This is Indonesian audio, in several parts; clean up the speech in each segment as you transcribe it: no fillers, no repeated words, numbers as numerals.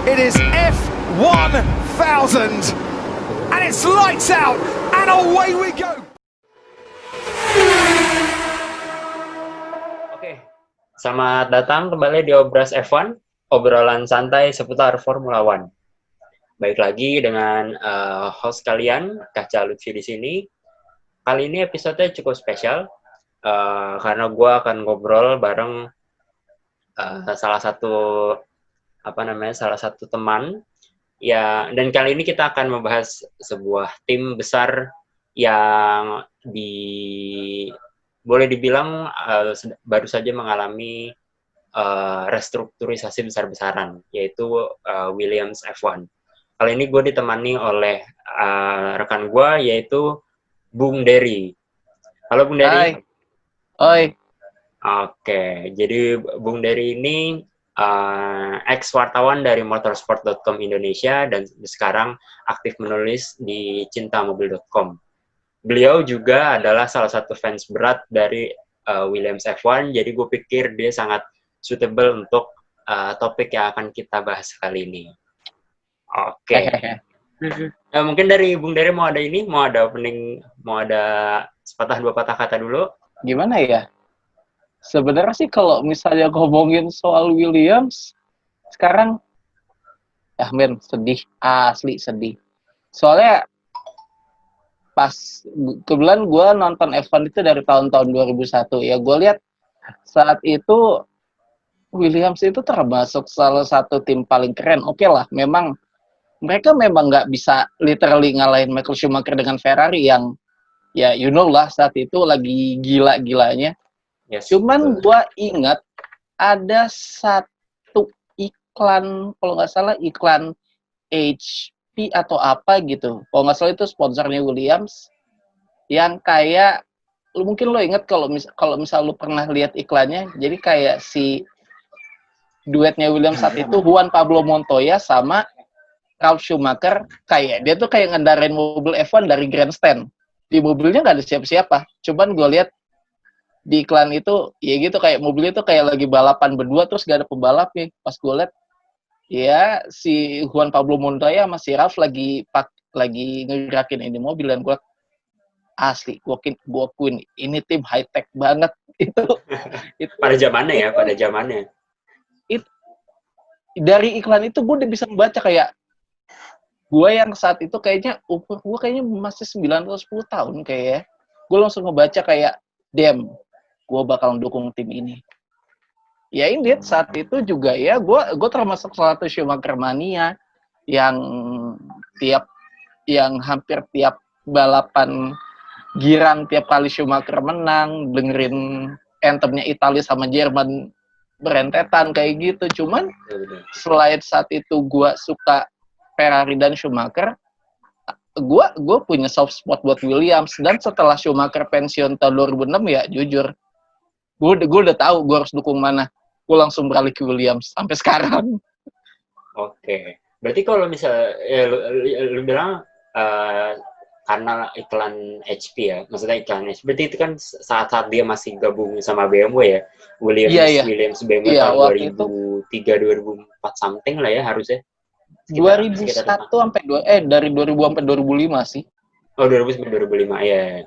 It is F1000 and it's lights out and away we go. Oke, selamat datang kembali di Obras F1, obrolan santai seputar Formula One. Baik lagi dengan host kalian, Kaca Lutfi di sini. Kali ini episode cukup spesial karena gue akan ngobrol bareng salah satu teman ya, dan kali ini kita akan membahas sebuah tim besar yang boleh dibilang baru saja mengalami restrukturisasi besar-besaran, yaitu Williams F1. Kali ini gue ditemani oleh rekan gue, yaitu Bung Dery. Halo Bung Dery. Hai. Oke, jadi Bung Dery ini ex-wartawan dari motorsport.com Indonesia dan sekarang aktif menulis di cintamobil.com. Beliau juga adalah salah satu fans berat dari Williams F1, jadi gue pikir dia sangat suitable untuk topik yang akan kita bahas kali ini. Oke. Mungkin dari Bung Dery mau ada opening, mau ada sepatah dua patah kata dulu. Gimana ya? Sebenarnya sih kalau misalnya ngomongin soal Williams, sekarang sedih, asli sedih. Soalnya pas kebetulan gue nonton F1 itu dari tahun-tahun 2001 ya, gue lihat saat itu Williams itu termasuk salah satu tim paling keren. Oke lah, mereka memang nggak bisa literally ngalahin Michael Schumacher dengan Ferrari yang ya lah saat itu lagi gila-gilanya. Yes, cuman gue ingat ada satu iklan, kalau nggak salah iklan HP atau apa gitu, kalau nggak salah itu sponsornya Williams, yang kayak mungkin lo ingat kalau misal lo pernah lihat iklannya, jadi kayak si duetnya Williams saat itu Juan Pablo Montoya sama Ralf Schumacher, kayak dia tuh kayak ngendarain mobil F1 dari grandstand. Di mobilnya nggak ada siapa-siapa, cuman gue lihat di iklan itu ya gitu, kayak mobilnya tuh kayak lagi balapan berdua terus gak ada pembalapnya. Pas gue lihat ya si Juan Pablo Montoya sama si Ralf lagi ngegerakin ini mobil, dan gue asli gue akuin ini tim high tech banget. itu pada zamannya. Dari iklan itu gue udah bisa membaca, kayak gue yang saat itu kayaknya umur gue kayaknya masih 9 atau 10 tahun kayaknya, gue langsung ngebaca kayak damn, gue bakal dukung tim ini. Ya ini saat itu juga ya gue termasuk salah satu Schumacher mania yang hampir tiap balapan girang, tiap kali Schumacher menang dengerin anthemnya Italia sama Jerman berentetan kayak gitu. Cuman selain saat itu gue suka Ferrari dan Schumacher, gue punya soft spot buat Williams. Dan setelah Schumacher pensiun tahun 2006 ya jujur gue udah tahu gue harus dukung mana, gue langsung beralih ke Williams sampai sekarang. Oke, berarti kalau misalnya lu bilang karena iklan HP ya, maksudnya iklan HP, berarti itu kan saat dia masih gabung sama BMW ya, Williams BMW tahun 2003 2004 something lah ya harusnya. 2001 sampai dari 2000 sampai 2005 sih. Oh, 2000 sampai 2005 ya.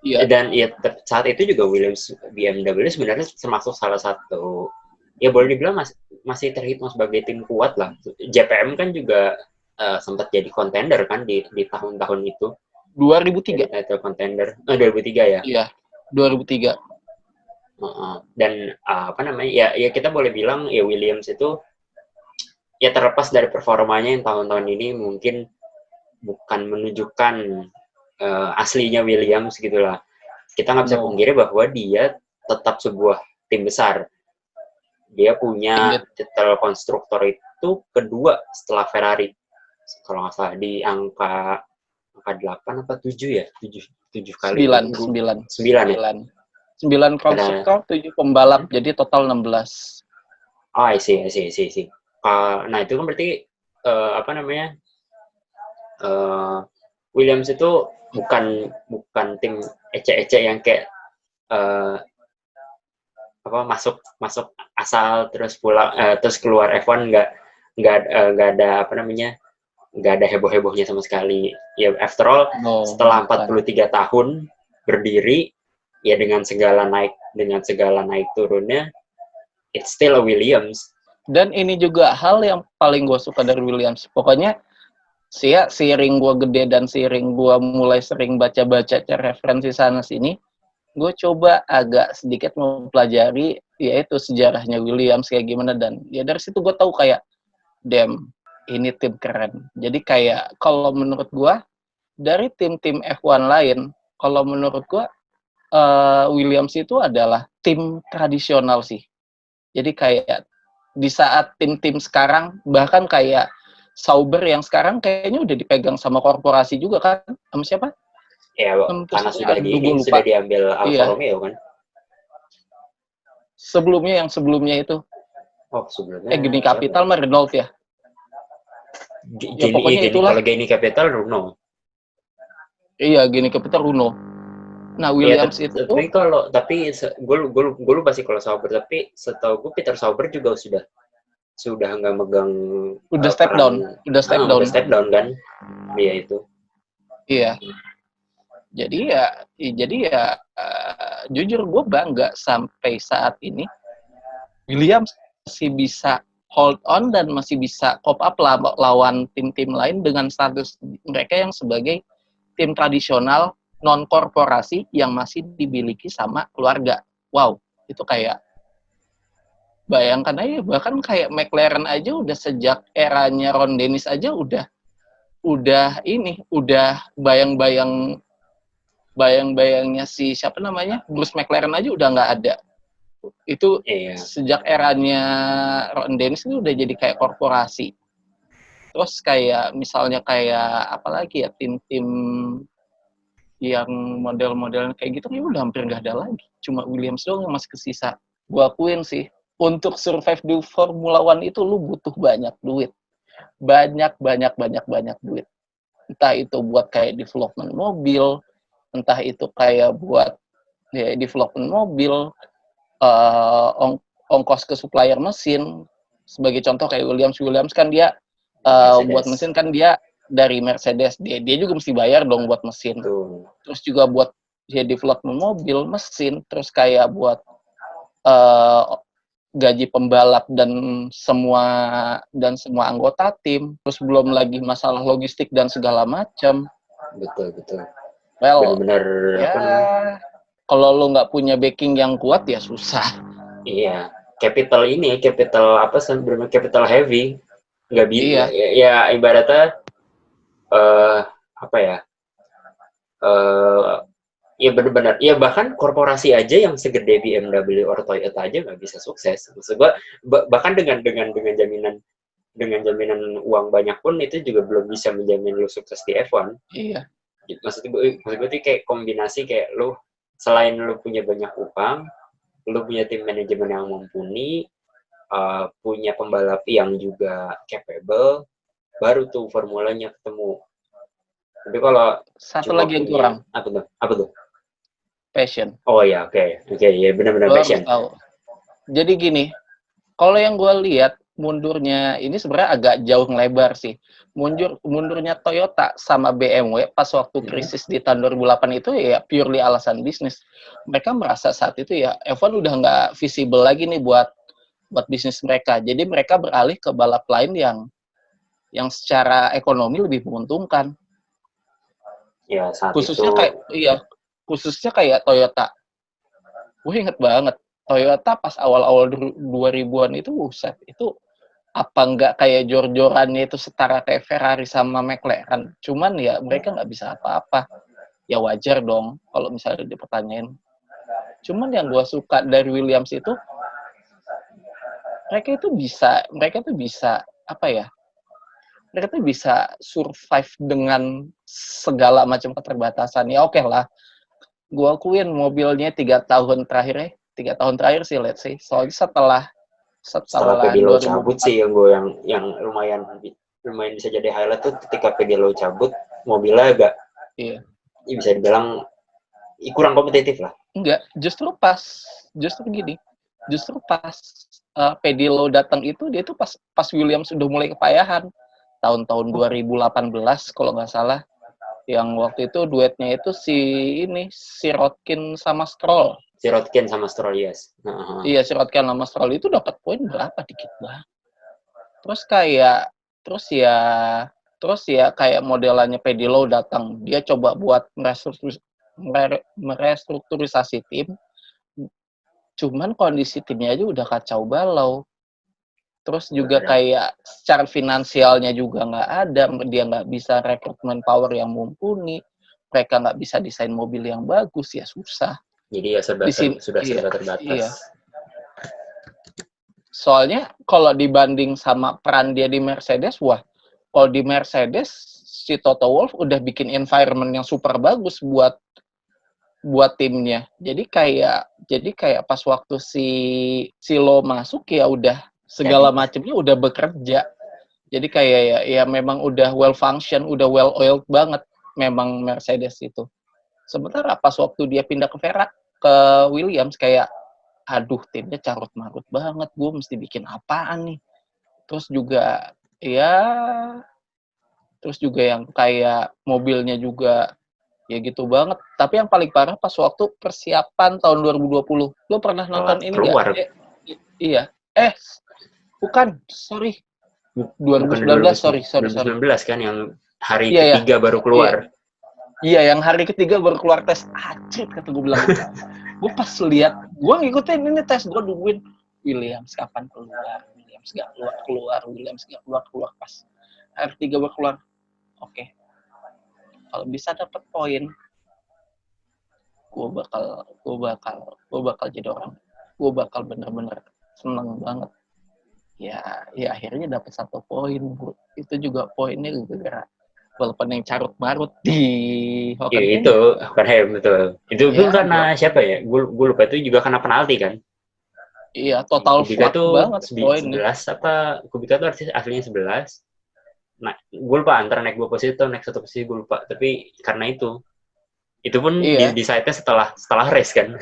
Iya. Dan ya saat itu juga Williams BMW sebenarnya termasuk salah satu, ya boleh dibilang masih terhitung sebagai tim kuat lah. JPM kan juga sempat jadi kontender kan di tahun-tahun itu. 2003. Title contender. 2003 ya. Iya, 2003. Dan ya kita boleh bilang ya Williams itu ya terlepas dari performanya yang tahun-tahun ini mungkin bukan menunjukkan aslinya Williams gitulah. Kita nggak bisa pungkiri bahwa dia tetap sebuah tim besar. Dia punya titel konstruktor itu kedua setelah Ferrari. Kalau nggak salah di angka 8 apa 7 ya? 7 kali. 9 ya? 9 konstruktor, 7 pembalap, jadi total 16. Oh, I see. Nah, itu kan berarti Williams itu bukan tim ecek-ecek yang kayak masuk asal terus pulang terus keluar F1, nggak ada apa namanya, nggak ada heboh-hebohnya sama sekali. Ya after all, No, setelah bukan. 43 tahun berdiri, ya dengan segala naik turunnya, it's still a Williams. Dan ini juga hal yang paling gue suka dari Williams. Pokoknya seiring gue gede dan seiring gue mulai sering baca-baca referensi sana sini, gue coba agak sedikit mempelajari yaitu sejarahnya Williams kayak gimana, dan ya dari situ gue tahu kayak damn, ini tim keren. Jadi kayak kalau menurut gue dari tim-tim F1 lain, kalau menurut gue Williams itu adalah tim tradisional sih. Jadi kayak di saat tim-tim sekarang, bahkan kayak Sauber yang sekarang kayaknya udah dipegang sama korporasi juga kan, sama siapa? Ya karena sudah Gue lupa. sudah diambil Alfa Iya. Romeo kan. Yang sebelumnya itu. Oh sebelumnya Gini siapa? Capital mah Renault ya. Ya pokoknya itulah. Kalau Gini Capital Renault. Iya, Gini Capital Renault. Nah, Iya, Williams itu gue lupa sih kalau Sauber, tapi setahu gue Peter Sauber juga sudah nggak megang udah step down, udah step down kan, dia itu. Iya. Jadi ya jujur gue bangga sampai saat ini Williams masih bisa hold on dan masih bisa cope up lawan tim-tim lain dengan status mereka yang sebagai tim tradisional non korporasi yang masih dimiliki sama keluarga. Wow, itu kayak bayangkan aja, bahkan kayak McLaren aja udah sejak eranya Ron Dennis aja udah bayang-bayangnya si siapa namanya Bruce McLaren aja udah nggak ada. Itu sejak eranya Ron Dennis itu udah jadi kayak korporasi. Terus kayak misalnya kayak apalagi ya tim-tim yang model-model kayak gitu ya udah hampir nggak ada lagi. Cuma Williams doang yang masih kesisa. Gua akuin sih, untuk survive di Formula One itu lu butuh banyak duit. Banyak duit. Entah itu buat kayak development mobil, entah itu kayak buat ya, development mobil, ongkos ke supplier mesin. Sebagai contoh kayak Williams kan dia buat mesin kan dia dari Mercedes, dia juga mesti bayar dong buat mesin. Terus juga buat ya development mobil, mesin, terus kayak buat gaji pembalap dan semua anggota tim, terus belum lagi masalah logistik dan segala macam. Betul. Well, benar-benar ya kalau lo nggak punya backing yang kuat ya susah. Iya, capital apa sebenarnya capital heavy, nggak bisa. Iya. Ya ibaratnya apa ya? Ya benar-benar. Ya bahkan korporasi aja yang segede BMW atau Toyota aja nggak bisa sukses. Maksud gua bahkan dengan jaminan uang banyak pun itu juga belum bisa menjamin lu sukses di F1. Iya. Maksud gue tuh kayak kombinasi kayak lu selain lu punya banyak uang, lu punya tim manajemen yang mumpuni, punya pembalap yang juga capable, baru tuh formulanya ketemu. Tapi kalau satu lagi yang kurang, apa tuh? Passion. Oh ya, oke, ya benar-benar passion. Tahu. Jadi gini, kalau yang gue lihat mundurnya ini sebenarnya agak jauh lebar sih. Mundurnya Toyota sama BMW pas waktu krisis di tahun 2008 itu ya purely alasan bisnis. Mereka merasa saat itu ya F1 udah nggak visible lagi nih buat bisnis mereka. Jadi mereka beralih ke balap lain yang secara ekonomi lebih menguntungkan. Ya, saat khususnya kayak Toyota. Gue inget banget Toyota pas awal-awal 2000-an itu buset, itu apa nggak kayak jor-jorannya itu setara kayak Ferrari sama McLaren. Cuman ya mereka nggak bisa apa-apa. Ya wajar dong kalau misalnya dipertanyain. Cuman yang gue suka dari Williams itu mereka tuh bisa apa ya? Mereka tuh bisa survive dengan segala macam keterbatasan. Ya oke lah. Gue akuin mobilnya 3 tahun terakhir sih, let's say. Soalnya setelah Pedilo cabut sih yang lumayan bisa jadi highlight tuh ketika Pedilo cabut, mobilnya agak bisa dibilang kurang kompetitif lah. Enggak, justru gini. Justru pas Paddy Lowe datang itu dia tuh pas Williams udah mulai kepayahan tahun-tahun 2018 kalau nggak salah, yang waktu itu duetnya itu si Rodkin sama Stroll. Si Rodkin sama Stroll, yes. Iya, si Rodkin sama Stroll itu dapat poin berapa, dikit banget. Terus kayak terus ya kayak modelannya Paddy Lowe datang, dia coba buat merestrukturisasi tim. Cuman kondisi timnya aja udah kacau balau. Terus juga kayak secara finansialnya juga nggak ada, dia nggak bisa rekrutmen power yang mumpuni, mereka nggak bisa desain mobil yang bagus, ya susah. Jadi ya serba terbatas. Iya. Soalnya kalau dibanding sama peran dia di Mercedes, kalau di Mercedes si Toto Wolff udah bikin environment yang super bagus buat timnya. Jadi kayak pas waktu si Lo masuk ya udah segala macamnya udah bekerja. Jadi kayak ya memang udah well function, udah well oiled banget memang Mercedes itu. Sementara pas waktu dia pindah ke Williams kayak aduh timnya carut marut banget, gue mesti bikin apaan nih. Terus juga yang kayak mobilnya juga ya gitu banget. Tapi yang paling parah pas waktu persiapan tahun 2020. Lo pernah nonton ini nggak? Iya. Bukan, sorry. 2019, sorry. 2019 kan yang hari ketiga baru keluar. Iya, yang hari ketiga baru keluar tes. Acit, kata gue bilang. Gue pas lihat, gue ngikutin ini tes, gue nungguin Williams kapan keluar. Williams gak keluar. Pas hari ketiga baru keluar. Oke. Kalau bisa dapat poin, gue bakal jadi orang. Gue bakal bener-bener seneng banget. Ya akhirnya dapat 1 poin, Bu. Itu juga poinnya gara-gara walaupun yang carut marut di Hockenheim. Itu Hockenheim, betul. Itu karena siapa ya? Gue lupa, itu juga karena penalti kan? Iya, total Kubica tuh banget poinnya. 11 apa? Kubica tuh aslinya 11. Nah, gue lupa antara naik 2 posisi atau naik 1 posisi, gue lupa. Tapi karena itu pun di site-nya setelah race kan?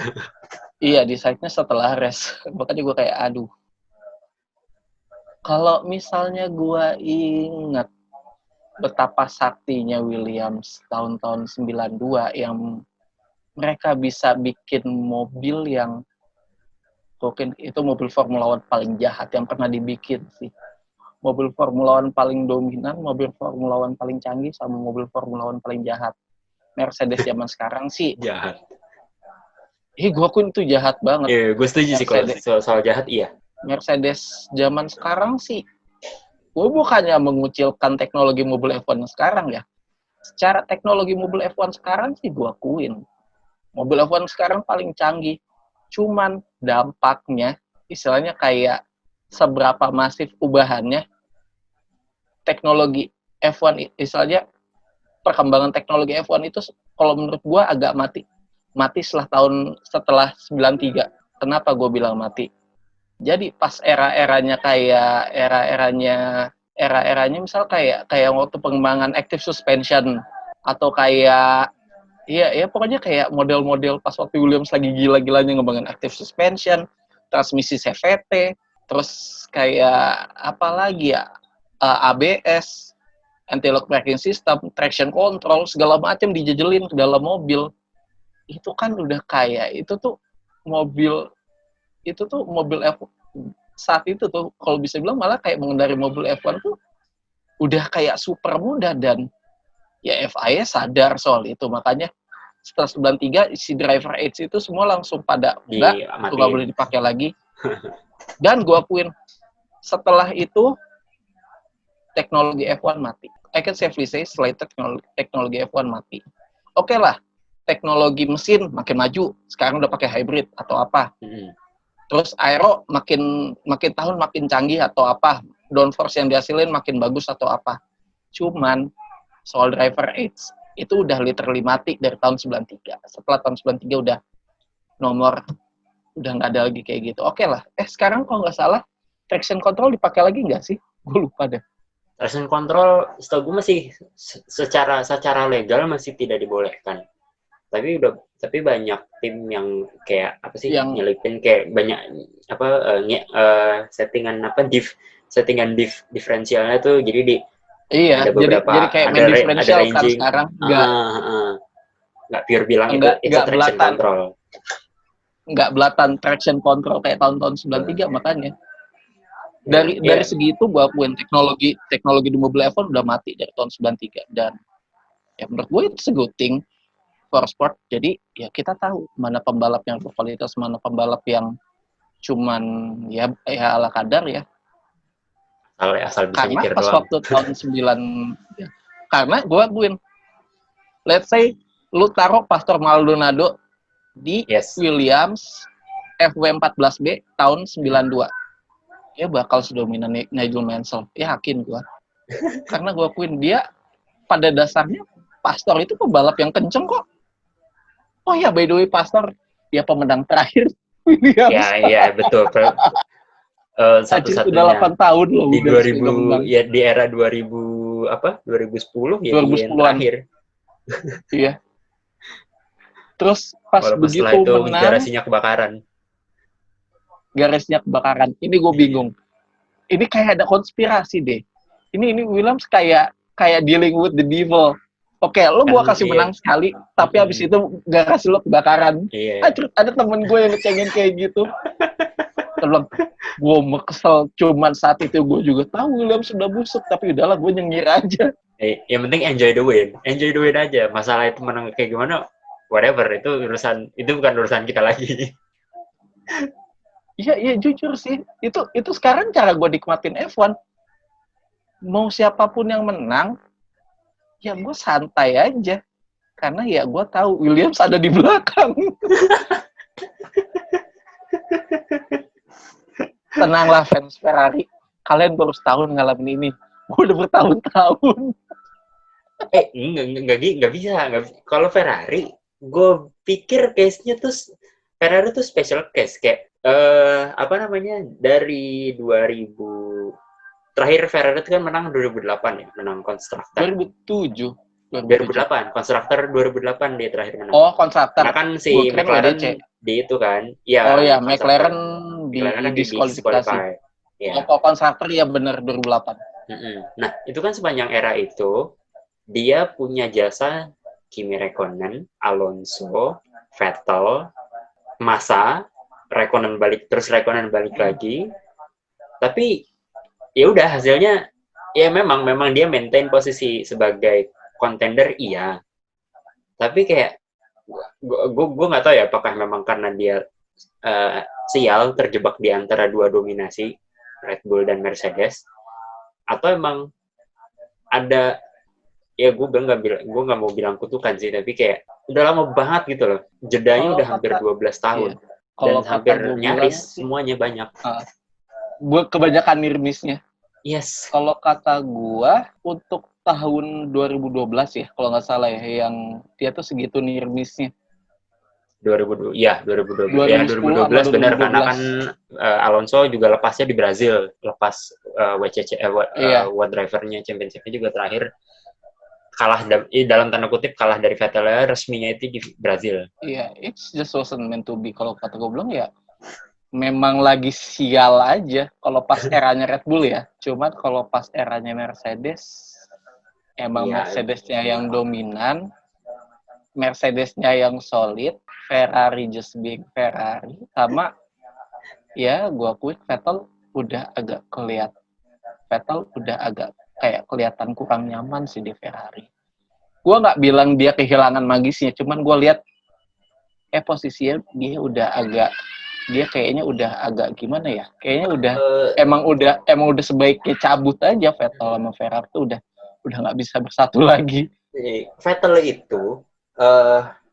Iya, di site-nya setelah race. Makanya gue kayak, aduh. Kalau misalnya gue ingat betapa saktinya Williams tahun-tahun 92 yang mereka bisa bikin mobil yang mungkin itu mobil Formula One paling jahat yang pernah dibikin sih. Mobil Formula One paling dominan, mobil Formula One paling canggih, sama mobil Formula One paling jahat. Mercedes zaman sekarang sih jahat. Gue akuin itu jahat banget. Iya, gue setuju sih kalau soal jahat, iya. Mercedes zaman sekarang sih, gue bukannya mengucilkan teknologi mobil F1 sekarang ya. Secara teknologi mobil F1 sekarang sih gue akuin. Mobil F1 sekarang paling canggih. Cuman dampaknya, istilahnya kayak seberapa masif ubahannya teknologi F1, istilahnya perkembangan teknologi F1 itu kalau menurut gue agak mati setelah 93. Kenapa gue bilang mati? Jadi pas era-eranya misal kayak waktu pengembangan active suspension atau kayak ya pokoknya kayak model-model pas waktu Williams lagi gila-gilanya ngembangin active suspension, transmisi CVT, terus kayak apa lagi ya, ABS, anti-lock braking system, traction control, segala macam dijejelin ke dalam mobil. Itu kan udah kayak itu tuh mobil F1 saat itu tuh kalau bisa bilang malah kayak mengendari mobil F1 tuh udah kayak super mudah, dan ya FIA sadar soal itu, makanya setelah 93 si driver aids itu semua langsung pada nggak boleh dipakai lagi. Dan gue akuin setelah itu teknologi F1 mati. I can safely say setelah itu teknologi F1 mati. Oke lah, teknologi mesin makin maju, sekarang udah pakai hybrid atau apa. Terus aero makin tahun makin canggih atau apa, downforce yang dihasilin makin bagus atau apa. Cuman soal driver aids itu udah literally mati dari tahun 93. Setelah tahun 93 udah udah nggak ada lagi kayak gitu. Oke lah. Sekarang kalau nggak salah traction control dipakai lagi nggak sih? Gue lupa deh. Traction control setahu gue masih secara legal masih tidak dibolehkan. tapi banyak tim yang kayak apa sih Yang nyelipin kayak banyak apa settingan diferensialnya tuh, jadi iya, ada beberapa jadi kayak main ada differential kan ranging, sekarang nggak pure bilang itu it's a nggak traction belatan control. traction control kayak tahun-tahun 93 makanya. Dari Iya. segi itu gua akuin teknologi di mobil F1 udah mati dari tahun 93 dan ya menurut gue itu a good thing for sport. Jadi ya kita tahu mana pembalap yang berkualitas, mana pembalap yang cuman ya ala kadar ya. Asal bisa Karena nyetir pas doang. waktu tahun 9 ya, karena gue akuin let's say lu taruh Pastor Maldonado di Yes. Williams FW14B tahun 92. Ya bakal sedominan Nigel Mansell. Yakin gue. Karena gue akuin dia pada dasarnya Pastor itu pembalap yang kenceng kok. Oh ya, by the way, Pastor dia pemenang terakhir Williams. Ya betul. Satu-satunya udah 8 tahun loh di udah 2000 ya di era 2010 ya 2010-an. dia yang terakhir. Iya. Terus pas Walaupun begitu setelah itu menang, garasinya kebakaran. Ini gue bingung. Ini kayak ada konspirasi deh. Ini Williams kayak dealing with the devil. Oke, lo gua kasih menang sekali, tapi habis itu garasi lo kebakaran. Iya. Ada temen gue yang ngecengin kayak gitu. Terus gue kesel. Cuman saat itu gue juga tahu Williams sudah busuk, tapi udahlah gue nyengir aja. Yang penting enjoy the win aja. Masalah itu menang kayak gimana, whatever, itu bukan urusan kita lagi. Iya jujur sih. Itu sekarang cara gue nikmatin F1. Mau siapapun yang menang, ya gue santai aja. Karena ya gue tahu Williams ada di belakang. Tenanglah fans Ferrari. Kalian baru setahun ngalamin ini. Gue udah bertahun-tahun. Nggak bisa. Kalau Ferrari, gue pikir case-nya tuh Ferrari tuh special case kayak dari 2000 terakhir Ferrari itu kan menang 2008 ya, menang konstruktor. 2008 konstruktor 2008 dia terakhir menang. Oh, konstruktor. Karena kan si McLaren di itu kan. Ya, oh ya, McLaren di diskualifikasi. Ya. Oh, konstruktor ya benar 2008. Nah, itu kan sepanjang era itu dia punya jasa Kimi Räikkönen, Alonso, Vettel, Massa, Räikkönen balik lagi. Tapi ya udah hasilnya ya memang dia maintain posisi sebagai contender iya. Tapi kayak gue nggak tahu ya apakah memang karena dia sial terjebak di antara dua dominasi Red Bull dan Mercedes, atau emang ada ya gue nggak mau bilang kutukan sih, tapi kayak udah lama banget gitu loh, jedanya udah hampir 12 tahun. Iya. Dan hampir nyaris semuanya banyak. Kebanyakan nirmisnya. Yes. Kalau kata gue untuk tahun 2012 ya, kalau nggak salah ya, yang dia tuh segitu nirmisnya. 2012 ya 2012 benar, karena kan Alonso juga lepasnya di Brazil, lepas WCC World Driver-nya, championship-nya juga terakhir kalah dalam tanda kutip kalah dari Vettel, resminya itu di Brazil. Iya, it just wasn't meant to be. Kalau kata gue bilang ya memang lagi sial aja kalau pas eranya Red Bull ya. Cuma kalau pas eranya Mercedes emang ya, Mercedesnya yang dominan, Mercedesnya yang solid, Ferrari just being Ferrari. Sama ya gue akui Vettel udah agak kayak kelihatan kurang nyaman sih di Ferrari. Gue nggak bilang dia kehilangan magisnya, cuman gue lihat posisinya dia kayaknya udah agak gimana ya? Kayaknya udah emang udah sebaiknya cabut aja Vettel sama Ferrari tuh udah nggak bisa bersatu lagi. Vettel itu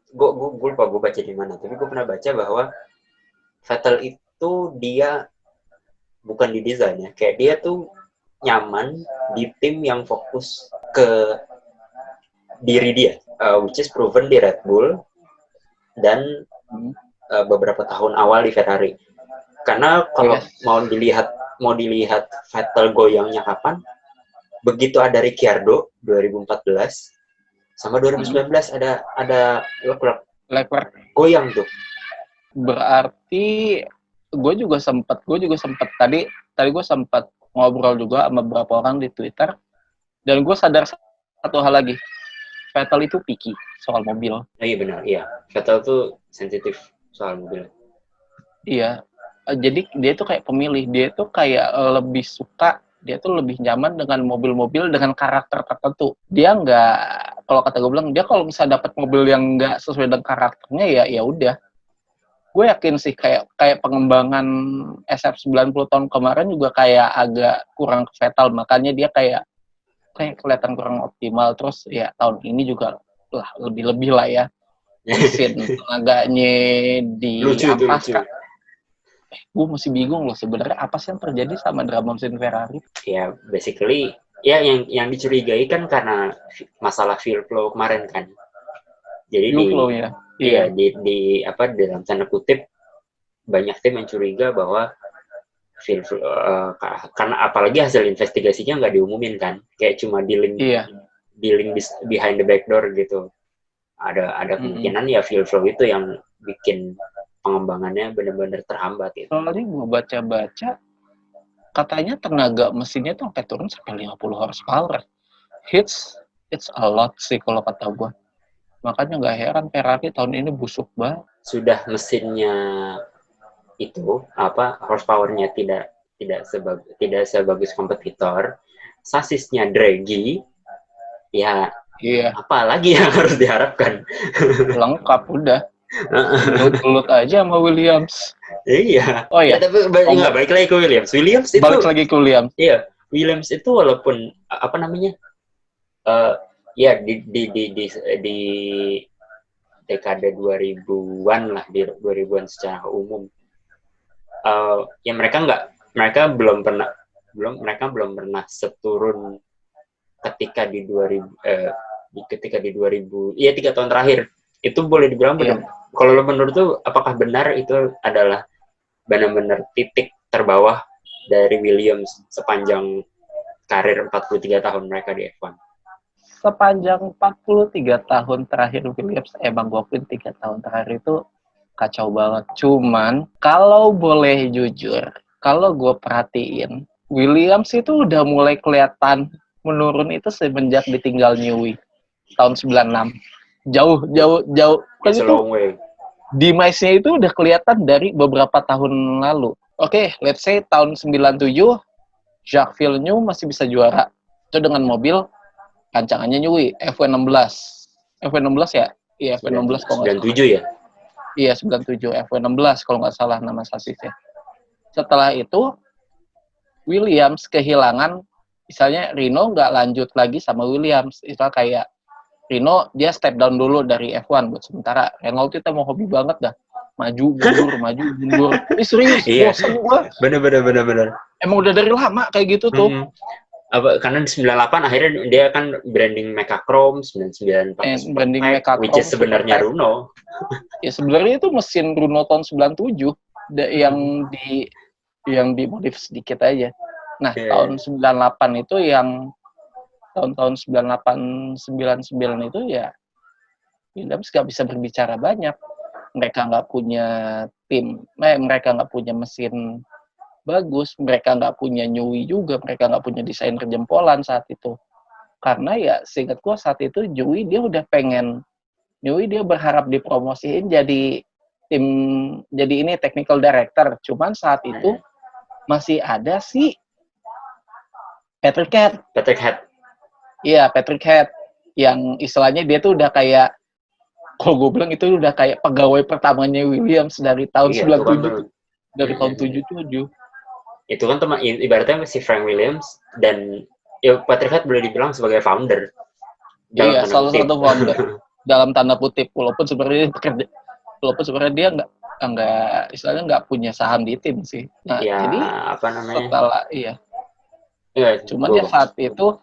gue lupa gue baca di mana, tapi gue pernah baca bahwa Vettel itu dia bukan di desainnya, kayak dia tuh nyaman di tim yang fokus ke diri dia, which is proven di Red Bull dan beberapa tahun awal di Ferrari. Karena kalau mau dilihat Vettel goyangnya kapan, begitu ada Ricciardo 2014 sama 2019 ada Leclerc. Leclerc. Goyang tuh. Berarti gue juga sempet tadi gue sempat ngobrol juga sama beberapa orang di Twitter, dan gue sadar satu hal lagi, Vettel itu picky soal mobil. Oh iya benar, iya. Vettel tuh sensitif soal mobil. Iya, jadi dia tuh kayak pemilih, dia tuh kayak lebih suka, dia tuh lebih nyaman dengan mobil-mobil dengan karakter tertentu. Dia nggak, kalau kata gue bilang, dia kalau misalnya dapat mobil yang nggak sesuai dengan karakternya, ya udah. Gue yakin sih kayak pengembangan SF90 tahun kemarin juga kayak agak kurang ke Vettel, makanya dia kayak kelihatan kurang optimal. Terus ya tahun ini juga lah lebih lah ya, mesin tenaganya Lucu itu, lucu. diampaskan. Gue masih bingung loh sebenarnya apa sih yang terjadi sama drama mesin Ferrari. Ya basically ya yang dicurigai kan karena masalah fuel flow kemarin kan. Jadi Fuel flow ya. Iya, di apa dalam tanda kutip banyak tim mencuriga bahwa karena apalagi hasil investigasinya nggak diumumin kan, kayak cuma di link behind the back door gitu. Ada kemungkinan ya fuel flow itu yang bikin pengembangannya benar-benar terhambat gitu. Soalnya gue baca-baca katanya tenaga mesinnya tuh sampai turun sampai 50 horsepower. It's a lot sih kalau kata gue. Makanya nggak heran Ferrari tahun ini busuk banget. Sudah mesinnya itu horsepower-nya tidak sebagus kompetitor, sasisnya draggy, ya apalagi yang harus diharapkan. Lengkap udah. Gelut aja sama Williams. Iya. Oh iya. Ya, tapi nggak balik lagi ke Williams. Iya, Williams itu walaupun ya di dekade 2000-an lah, di 2000-an secara umum. Ya mereka belum pernah seturun ketika di 2000 ya 3 tahun terakhir itu boleh dibilang benar. Kalau menurut tuh apakah benar itu adalah benar-benar titik terbawah dari Williams sepanjang karir 43 tahun mereka di F1? Sepanjang 43 tahun terakhir Williams, emang gue akuin 3 tahun terakhir itu kacau banget. Cuman, kalau boleh jujur, kalau gue perhatiin, Williams itu udah mulai kelihatan menurun itu semenjak ditinggal Newey tahun 96. Jauh. Kan itu demise-nya itu udah kelihatan dari beberapa tahun lalu. Oke, let's say tahun 97, Jacques Villeneuve masih bisa juara. Itu dengan mobil rancangannya Newey, F16 ya? Iya, F16 kalau nggak salah. 97 ya? Iya, 97, F16 kalau nggak salah nama sasisnya. Setelah itu, Williams kehilangan, misalnya Renault nggak lanjut lagi sama Williams. Itu kayak Renault, dia step down dulu dari F1 buat sementara. Renault itu mau hobi banget dah. Maju, mundur. Serius, bosan gue. Bener. Emang udah dari lama kayak gitu tuh. Karena di 98 akhirnya dia kan branding Mecachrome, 99 pakai branding Mecachrome, which is sebenarnya Renault. Ya sebenarnya itu mesin Renault tahun 97 yang dimodif sedikit aja. Nah, tahun 98 itu yang tahun 98 99 itu ya Williams nggak bisa berbicara banyak. Mereka nggak punya tim, mereka nggak punya mesin bagus, mereka nggak punya Newey juga, mereka nggak punya desainer jempolan saat itu. Karena ya seingat gue saat itu Newey dia berharap dipromosiin jadi ini technical director. Cuman saat itu masih ada si Patrick Head. Iya, Patrick Head. Yang istilahnya dia tuh udah kayak, kalau gue bilang itu udah kayak pegawai pertamanya Williams dari tahun 97. Dari tahun 77. Itu kan teman ibaratnya si Frank Williams dan ya Patrick Head boleh dibilang sebagai founder. Iya, salah satu founder dalam tanda kutip, walaupun sebenarnya dia nggak istilahnya nggak punya saham di tim sih. Nah, ya, jadi setelah cuman ya saat itu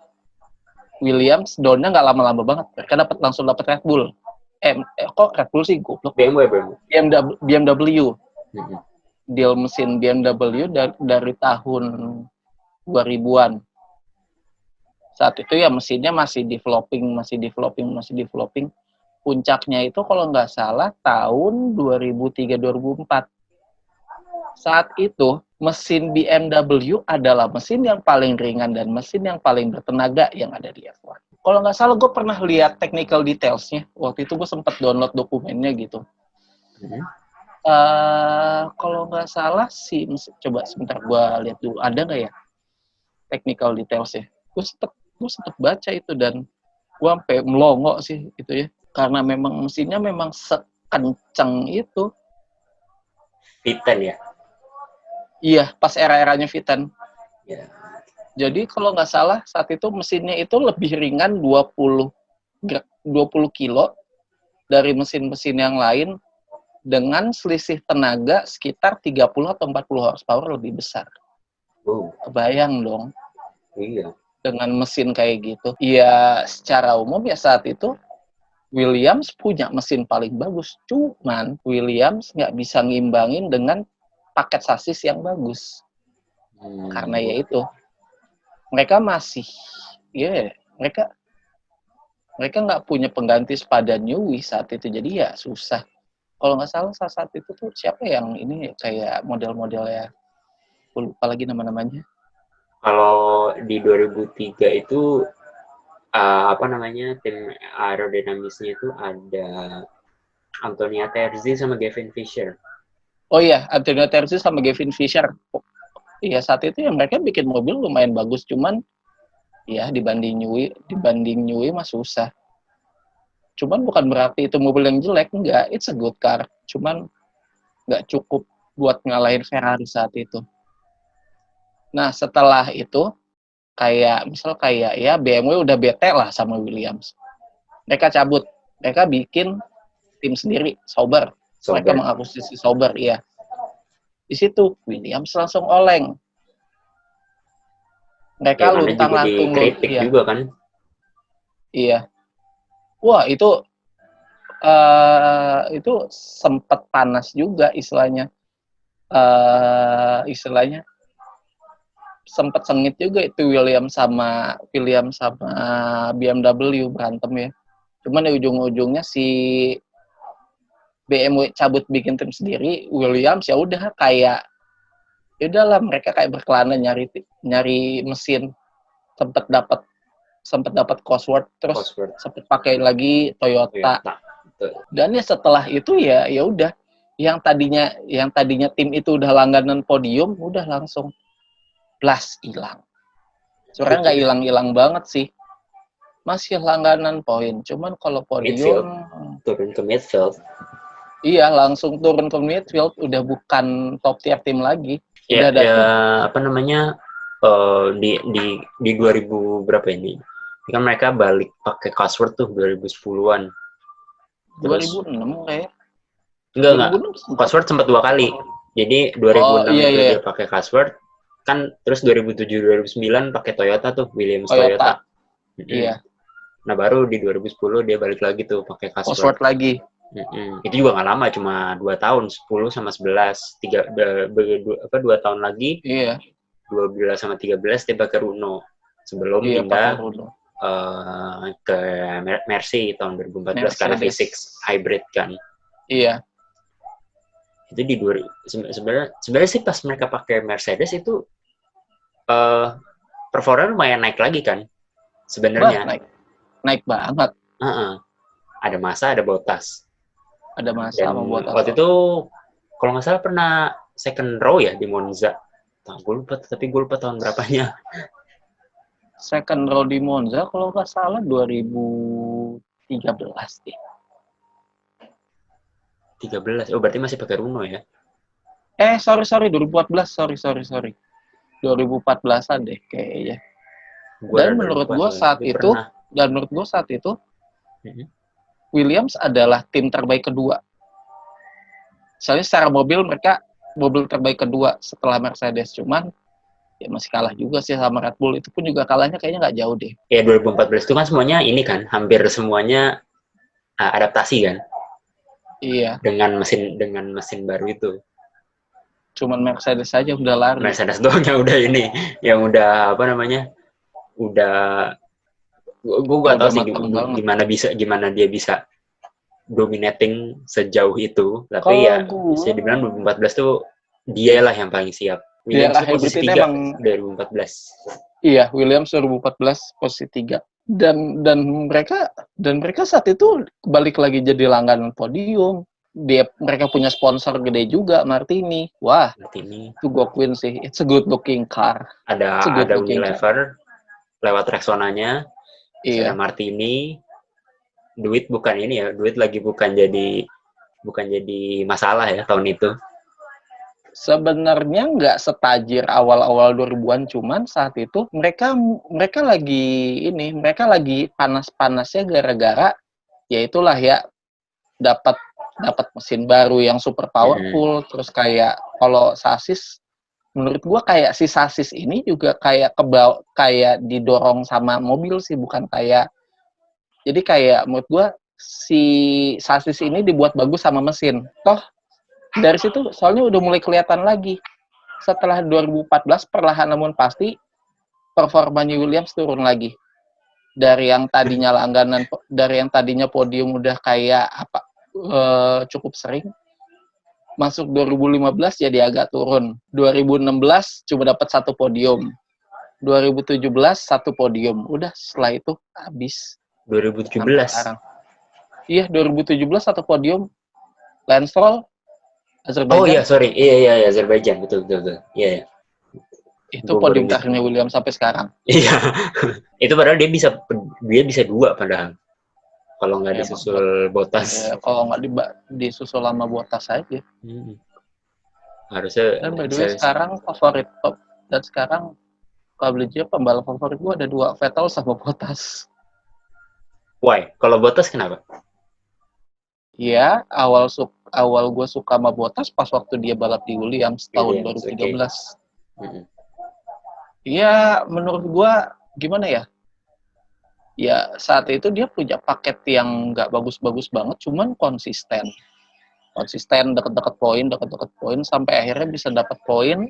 Williams downnya nggak lama-lama banget, mereka langsung dapat Red Bull. Kok Red Bull sih goblok? BMW. Deal mesin BMW dari tahun 2000-an. Saat itu ya mesinnya masih developing. puncaknya itu kalau nggak salah tahun 2003-2004. Saat itu mesin BMW adalah mesin yang paling ringan dan mesin yang paling bertenaga yang ada di F1. Kalau nggak salah gue pernah lihat technical details-nya. Waktu itu gue sempat download dokumennya gitu. Kalau nggak salah sih, coba sebentar gue lihat dulu. Ada nggak ya technical details-nya? Gue sempet baca itu dan gue sampai melongo sih gitu ya. Karena memang mesinnya memang sekencang itu. Titan ya? Iya, pas era-eranya Vitan. Ya. Jadi kalau nggak salah saat itu mesinnya itu lebih ringan 20 kilo dari mesin-mesin yang lain dengan selisih tenaga sekitar 30 atau 40 horsepower lebih besar. Kebayang dong. Iya. Dengan mesin kayak gitu. Ya secara umum ya saat itu Williams punya mesin paling bagus. Cuman Williams nggak bisa ngimbangin dengan paket sasis yang bagus. Karena ya itu. Mereka masih, mereka nggak punya pengganti sepada Newey saat itu, jadi ya susah. Kalau nggak salah saat itu tuh siapa yang ini kayak model-model ya, lupa lagi nama-namanya. Kalau di 2003 itu tim aerodinamisnya itu ada Antonia Terzi sama Gavin Fisher. Oh iya, Antonia Terzi sama Gavin Fisher. Iya, saat itu ya mereka bikin mobil lumayan bagus, cuman ya dibanding Newey mah susah. Cuman bukan berarti itu mobil yang jelek, enggak, it's a good car. Cuman nggak cukup buat ngalahin Ferrari saat itu. Nah, setelah itu kayak ya BMW udah bete lah sama Williams. Mereka cabut, mereka bikin tim sendiri, Sauber. Mereka mengakuisisi Sauber, iya. Di situ Williams langsung oleng. Mereka luntang-lantung kritik juga kan? Iya. Wah, itu sempat panas juga istilahnya. Sempat sengit juga itu Williams sama BMW berantem ya. Cuman di ujung-ujungnya si BMW cabut bikin tim sendiri, Williams ya udah kayak ya udahlah mereka kayak berkelana nyari mesin, sempat dapat Cosworth, terus sempat pakai lagi Toyota. Dan ya setelah itu ya udah yang tadinya tim itu udah langganan podium udah langsung blast hilang. Sebenarnya nggak hilang banget sih. Masih langganan poin. Cuman kalau podium turun ke midfield. Iya, langsung turun ke midfield, udah bukan top tier tim lagi. Ya, di 2000 berapa ini? Kan mereka balik pakai Cosworth tuh 2010-an. 2006 kayak. Enggak. Cosworth sempat 2 kali. Jadi 2006 dia pakai Cosworth, kan terus 2007-2009 pakai Toyota tuh, Williams Toyota. Iya. Nah, baru di 2010 dia balik lagi tuh pakai Cosworth lagi. Itu juga nggak lama, cuma 2 tahun, 10 sama 11, 2 tahun lagi, 12 sama 13 dia pakai Renault sebelum pindah ke Mercy tahun 2014 karena V6 hybrid kan. Iya. Itu di sebenarnya sih pas mereka pakai Mercedes itu performa lumayan naik lagi kan sebenarnya. Naik banget. Ada Massa, ada Bottas. Ada Massa sama Bottas. Waktu itu kalau nggak salah pernah second row ya di Monza. Gue lupa tahun berapanya. Second row di Monza kalau nggak salah 2013 deh. 13. Oh, berarti masih pakai Renault ya? Sorry 2014. Sorry. 2014-an deh kayaknya. Dan menurut gue saat itu Williams adalah tim terbaik kedua. Soalnya secara mobil mereka mobil terbaik kedua setelah Mercedes, cuman ya masih kalah juga sih sama Red Bull. Itu pun juga kalahnya kayaknya nggak jauh deh. Ya 2014 itu kan semuanya ini kan, hampir semuanya adaptasi kan. Iya. Dengan mesin baru itu. Cuman Mercedes saja udah lari. Mercedes doang yang udah ini, yang udah gue gak tahu sih gimana dia bisa dominating sejauh itu. Tapi Kalau ya gue, bisa dibilang 2014 tuh dia lah yang paling siap. di Williams era tuh posisi hybrid ini 3 emang 2014. iya, Williams 2014 posisi 3. Dan mereka saat itu balik lagi jadi langganan podium. Mereka punya sponsor gede juga, Martini. Wah, Berarti ini itu gue akuin sih. It's a good looking car. It's a good ada looking car. Unilever lewat Rexonanya, terus ada Iya. Martini. Duit bukan ini ya, duit lagi bukan jadi masalah ya tahun itu. Sebenarnya nggak setajir awal-awal 2000-an, cuman saat itu mereka lagi panas-panasnya gara-gara ya itulah ya, dapat mesin baru yang super powerful. Terus kayak kalau sasis, menurut gua kayak si sasis ini juga kayak kayak didorong sama mobil sih, bukan kayak, jadi kayak menurut gua si sasis ini dibuat bagus sama mesin. Toh dari situ soalnya udah mulai kelihatan lagi setelah 2014 perlahan namun pasti performanya Williams turun lagi. Dari yang tadinya podium udah kayak cukup sering, masuk 2015 jadi agak turun. 2016 cuma dapat 1 podium. 2017 1 podium. Udah setelah itu habis. 2017. Sekarang. Iya, 2017 1 podium. Lance Stroll, Azerbaijan. Oh iya, sorry. Iya, Azerbaijan. Betul. Iya. Itu podium terakhirnya Williams sampai sekarang. Iya. Itu padahal dia bisa 2 padahal. Kalau nggak disusul Bottas. Ya, kalau nggak disusul lama Bottas aja. Harusnya. Dan by the way sekarang favorit top, dan sekarang kalau beli pembalap favorit gue ada 2, Vettel sama Bottas. Why? Kalau Bottas kenapa? Ya, awal gue suka sama Bottas pas waktu dia balap di Williams tahun 2013. Iya, menurut gue gimana ya? Ya, saat itu dia punya paket yang nggak bagus-bagus banget, cuman konsisten deket-deket poin sampai akhirnya bisa dapat poin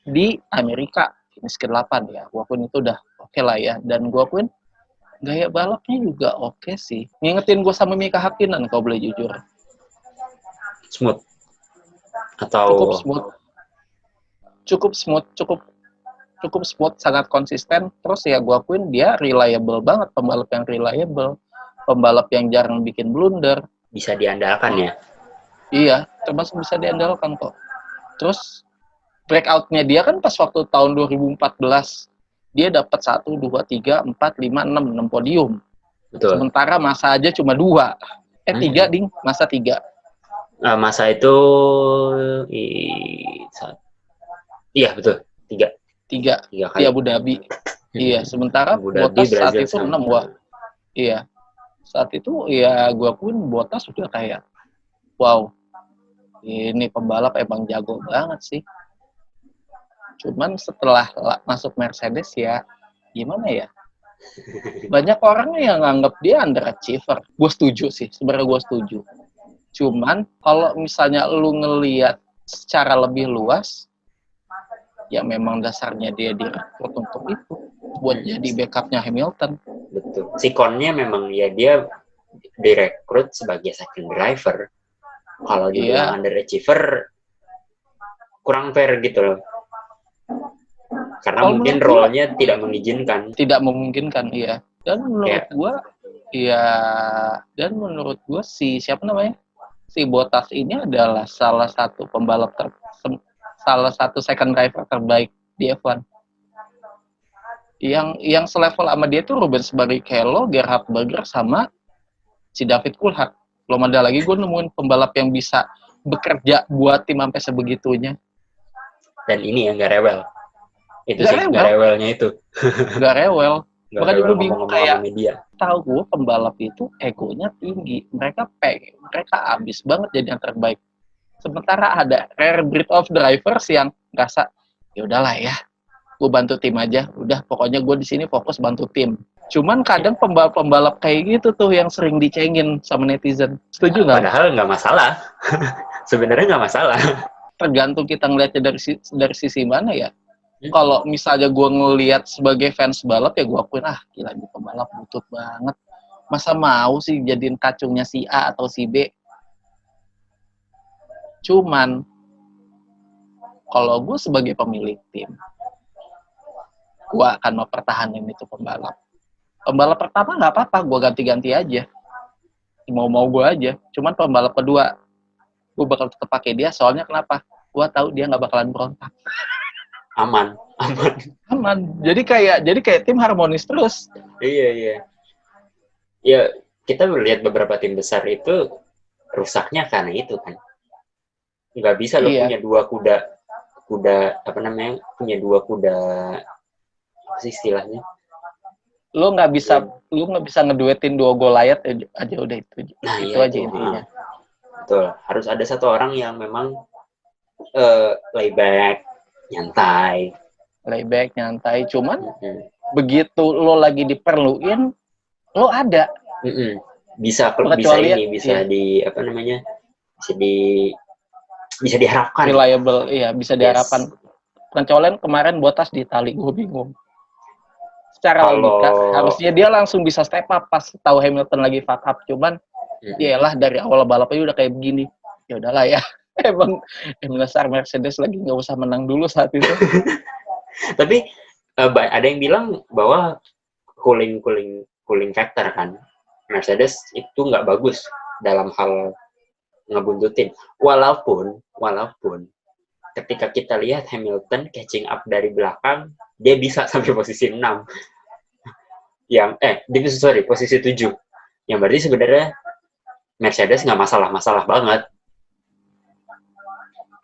di Amerika, finish ke-8 ya. Gue akuin itu udah oke lah ya, dan gue akuin gaya balapnya juga oke sih. Ngingetin gue sama Mika Hakkinen kalau boleh jujur. Smooth atau cukup smooth, sangat konsisten. Terus ya gue akuin dia reliable banget, pembalap yang reliable, pembalap yang jarang bikin blunder. Bisa diandalkan ya? Iya, termasuk bisa diandalkan kok. Terus breakout-nya dia kan pas waktu tahun 2014 dia dapat 1, 2, 3, 4, 5, 6 podium. Betul. Sementara masa aja cuma 2. 3 ding, masa 3. Masa itu iya betul 3 di Abu Dhabi. Iya, sementara Bottas saat itu 6 wah. Iya. Saat itu ya gua pun Bottas sudah kayak wow. Ini pembalap emang jago banget sih. Cuman setelah masuk Mercedes ya gimana ya? Banyak orang yang nganggap dia underachiever. Gue setuju sih, sebenarnya gue setuju. Cuman kalau misalnya lu ngelihat secara lebih luas, ya memang dasarnya dia direkrut untuk itu, buat jadi backupnya Hamilton. Betul. Si Konnya memang ya dia direkrut sebagai second driver. Kalau dibilang underachiever, kurang fair gitu loh. Karena mungkin role-nya tidak mengizinkan. Tidak memungkinkan, iya. Dan menurut gua si siapa namanya? Si Bottas ini adalah salah satu pembalap salah satu second driver terbaik di F1. Yang selevel sama dia tuh Rubens Barrichello, Gerhard Berger sama si David Coulthard. Belum ada lagi gue nemuin pembalap yang bisa bekerja buat tim sampai sebegitunya. Dan ini yang gak rewel. Itu sih gak rewelnya itu. Gak rewel. Makanya gue bingung kayak media. Tahu gue pembalap itu egonya tinggi. Mereka abis banget jadi yang terbaik. Sementara ada rare breed of drivers yang ngerasa ya udahlah ya, gue bantu tim aja. Udah pokoknya gue di sini fokus bantu tim. Cuman kadang pembalap-pembalap kayak gitu tuh yang sering dicengin sama netizen. Setuju nggak? Padahal nggak masalah. Sebenarnya nggak masalah. Tergantung kita ngeliatnya dari sisi mana ya. Kalau misalnya gue ngelihat sebagai fans balap ya gue akuin gila ini pembalap butut banget. Masa mau sih jadiin kacungnya si A atau si B? Cuman kalau gue sebagai pemilik tim, gue akan mempertahankan itu pembalap. Pembalap pertama nggak apa-apa, gue ganti-ganti aja. Mau gue aja. Cuman pembalap kedua, gue bakal tetap pakai dia. Soalnya kenapa? Gue tahu dia nggak bakalan berontak. Aman. Aman. Jadi kayak tim harmonis terus. Iya. Ya, kita melihat beberapa tim besar itu rusaknya karena itu kan. Nggak bisa lo Iya. punya dua kuda punya dua kuda apa sih istilahnya? Lu nggak bisa ngeduetin 2 Goliath aja udah itu. Nah, Itu iya aja intinya. Betul. Harus ada satu orang yang memang layback, nyantai. Layback, nyantai. Cuman begitu lo lagi diperluin, lo ada. Bisa ini, bisa bisa diharapkan. Reliable, iya, bisa diharapkan. Pengecualian kemarin Bottas di Itali, gue bingung. Secara logika, harusnya dia langsung bisa step up pas tahu Hamilton lagi fuck up. Cuman, yaelah dari awal balapnya udah kayak begini. Ya udahlah ya. Emang dasar Mercedes lagi nggak usah menang dulu saat itu. Tapi ada yang bilang bahwa cooling factor kan Mercedes itu nggak bagus dalam hal ngebuntutin. Walaupun ketika kita lihat Hamilton catching up dari belakang, dia bisa sampai posisi 6. Posisi 7. Yang berarti sebenarnya Mercedes nggak masalah banget.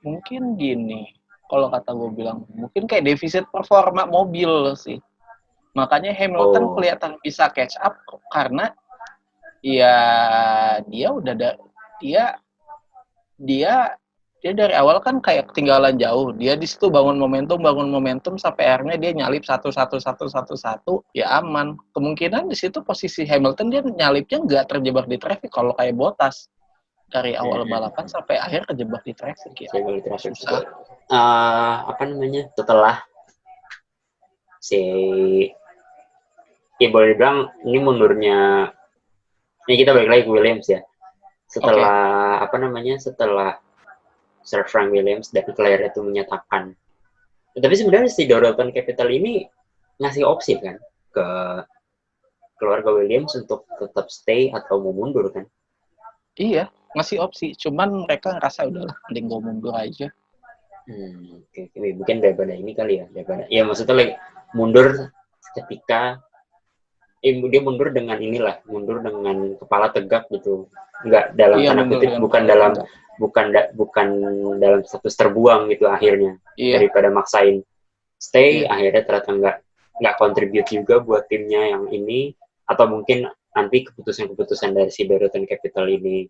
Mungkin gini, kalau kata gue bilang, mungkin kayak defisit performa mobil sih. Makanya Hamilton kelihatan bisa catch up karena ya dia dari awal kan kayak ketinggalan jauh. Dia di situ bangun momentum sampai akhirnya dia nyalip satu ya aman. Kemungkinan di situ posisi Hamilton dia nyalipnya nggak terjebak di traffic kalau kayak Bottas. Dari awal balapan sampai akhir kejebak di traffic ya. Susah. Setelah boleh dibilang ini mundurnya, ini kita balik lagi ke Williams ya. Setelah setelah Sir Frank Williams dan Claire itu menyatakan, tapi sebenarnya si Dorilton Capital ini ngasih opsi kan ke keluarga Williams untuk tetap stay atau mau mundur kan? Iya, ngasih opsi. Cuman mereka ngerasa udahlah, mending gue mundur aja. Mungkin daripada ini kali ya, maksudnya like, mundur ketika dia mundur dengan mundur dengan kepala tegak gitu, nggak dalam tanda kutip, bukan dalam status terbuang gitu akhirnya, daripada maksain stay, akhirnya ternyata nggak contribute juga buat timnya yang ini, atau mungkin nanti keputusan dari si Dorilton Capital ini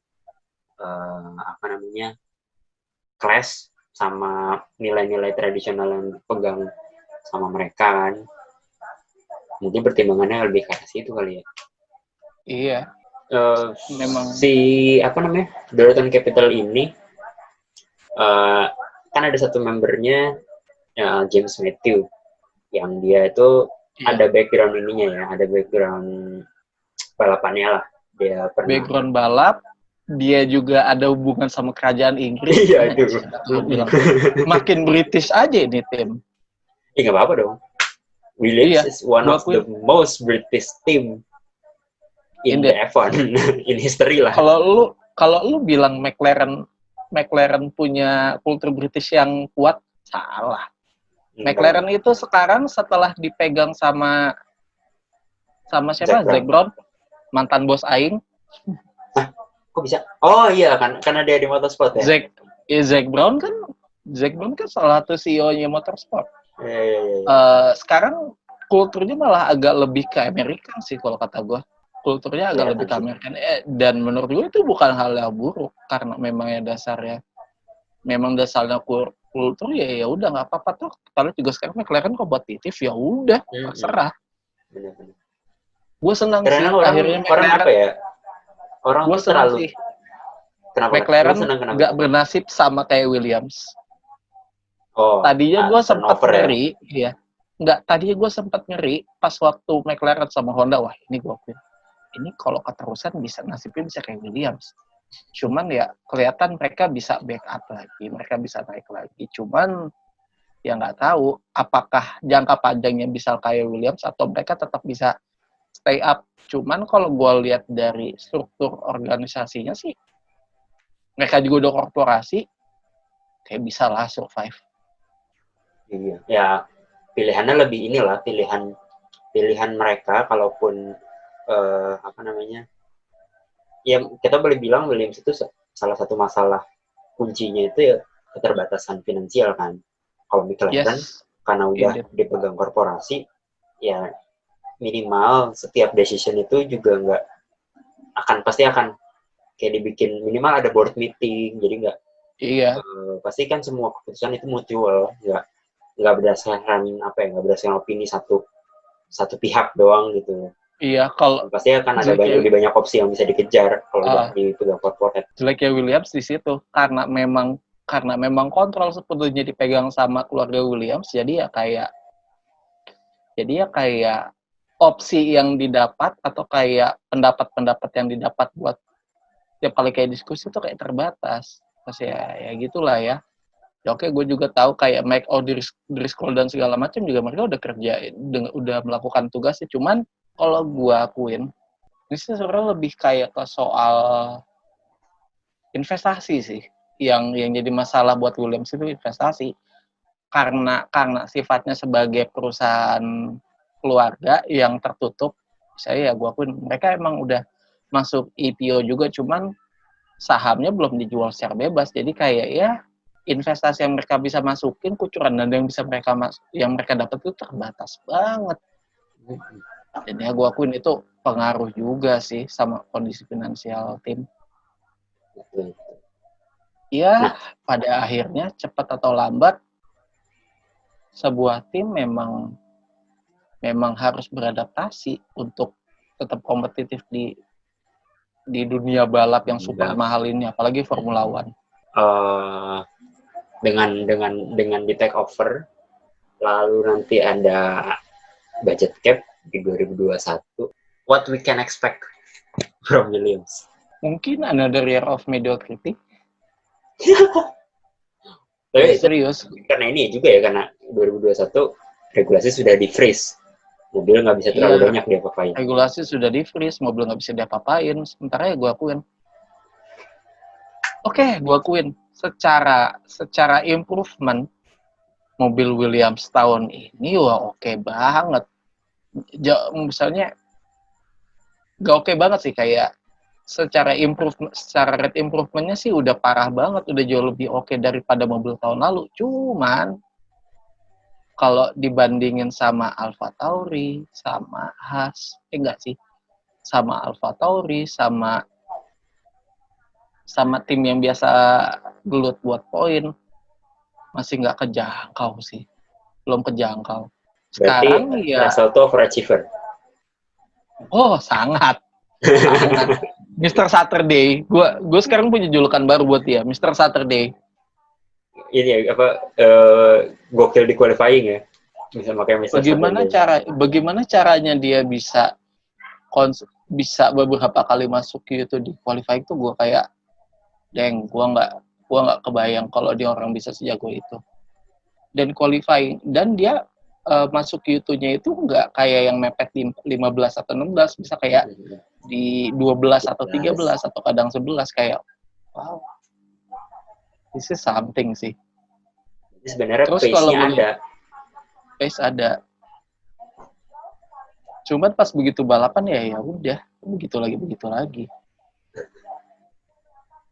clash sama nilai-nilai tradisional yang dipegang sama mereka kan. Mungkin pertimbangannya lebih ke arah situ kali ya. Iya. Memang si Dorilton Capital ini kan ada satu membernya James Matthew yang dia itu ada background ada background balapannya lah. Dia pernah background balap, dia juga ada hubungan sama kerajaan Inggris. Iya, itu. Makin British aja ini tim. Nggak apa-apa dong. Williams is one of the most British team in the F1 in history lah. Kalau lu bilang McLaren punya kultur British yang kuat, salah. McLaren itu sekarang setelah dipegang sama siapa? Zac Brown, mantan bos aing. Hah? Kok bisa? Oh iya kan, karena dia di motorsport ya. Zac Brown kan salah satu CEO-nya motorsport. Sekarang kulturnya malah agak lebih ke Amerika sih kalau kata gue. Kulturnya agak lebih ke Amerika. Dan menurut gue itu bukan hal yang buruk karena memangnya dasarnya kultur ya udah nggak apa-apa tuh. Kalau juga sekarang McLaren kompetitif ya udah terserah. Gue senang sih akhirnya McLaren. Gue senang sih. McLaren nggak bernasib sama kayak Williams. Tadinya gue sempat ngeri, Tadinya gue sempat ngeri pas waktu McLaren sama Honda, wah ini gue akuin. ini kalau keterusan nasibnya bisa kayak Williams. Cuman ya kelihatan mereka bisa backup lagi, mereka bisa naik lagi. Cuman ya nggak tahu apakah jangka panjangnya bisa kayak Williams atau mereka tetap bisa stay up. Cuman kalau gue lihat dari struktur organisasinya sih, mereka juga udah korporasi, kayak bisa lah survive. Iya. Ya pilihannya lebih inilah pilihan mereka kalaupun apa namanya, ya kita boleh bilang Williams itu salah satu masalah kuncinya itu ya keterbatasan finansial kan. Kalau McLaren karena udah dipegang korporasi, ya minimal setiap decision itu juga pasti akan kayak dibikin minimal ada board meeting, jadi nggak pasti kan semua keputusan itu mutual, nggak berdasarkan berdasarkan opini satu pihak doang gitu. Iya, kalau pasti akan ada lebih banyak opsi yang bisa dikejar kalau udah dipegang corporate. Jeleknya Williams di situ karena memang kontrol sepenuhnya dipegang sama keluarga Williams, jadi ya kayak opsi yang didapat atau kayak pendapat-pendapat yang didapat buat tiap kali kayak diskusi itu kayak terbatas. Terus ya gitulah ya. Ya oke, gue juga tahu kayak Mike O'Driscoll dan segala macam juga mereka udah kerja, udah melakukan tugasnya. Cuman kalau gue akuin, ini sebenarnya lebih kayak ke soal investasi sih. Yang jadi masalah buat Williams itu investasi. Karena sifatnya sebagai perusahaan keluarga yang tertutup, saya gue akuin mereka emang udah masuk IPO juga, cuman sahamnya belum dijual secara bebas. Jadi kayak ya investasi yang mereka bisa masukin, kucuran dana yang bisa yang mereka dapat itu terbatas banget. Dan ya gue akuin itu pengaruh juga sih sama kondisi finansial tim. Ya, pada akhirnya cepat atau lambat sebuah tim memang harus beradaptasi untuk tetap kompetitif di dunia balap yang super mahal ini, apalagi Formula One. Dengan di take over, lalu nanti ada budget cap di 2021, what we can expect from Williams? Mungkin another year of mediocrity. Tapi serius. Karena ini juga ya, karena 2021 regulasi sudah di-freeze. Mobil nggak bisa terlalu banyak diapa-apain. Regulasi sudah di-freeze, mobil nggak bisa diapa-apain. Sementara ya gue akuin. Oke, gue akuin. Secara improvement, mobil Williams tahun ini wah oke banget. Misalnya, gak oke banget sih, kayak secara rate improvementnya sih udah parah banget, udah jauh lebih oke daripada mobil tahun lalu. Cuman kalau dibandingin sama Alfa Tauri, sama Haas, sama Alfa Tauri, sama tim yang biasa gelut buat poin, masih nggak kejangkau sih, belum kejangkau. Sekarang berarti Russell itu overachiever. Oh sangat. Mr. Saturday, gue sekarang punya julukan baru buat dia, Mr. Saturday. Ini gokil di qualifying ya, bisa pakai Mr. Bagaimana caranya dia bisa beberapa kali masuk itu di qualifying tuh gue kayak, gue nggak kebayang kalau dia orang bisa sejago itu. Dan qualifying, dan dia masuk Q2-nya itu nggak kayak yang mepet di 15 atau 16, bisa kayak di 12 atau 13 atau kadang 11, kayak wow, this is something sih. Sebenarnya pace ada. Cuman pas begitu balapan ya udah begitu lagi.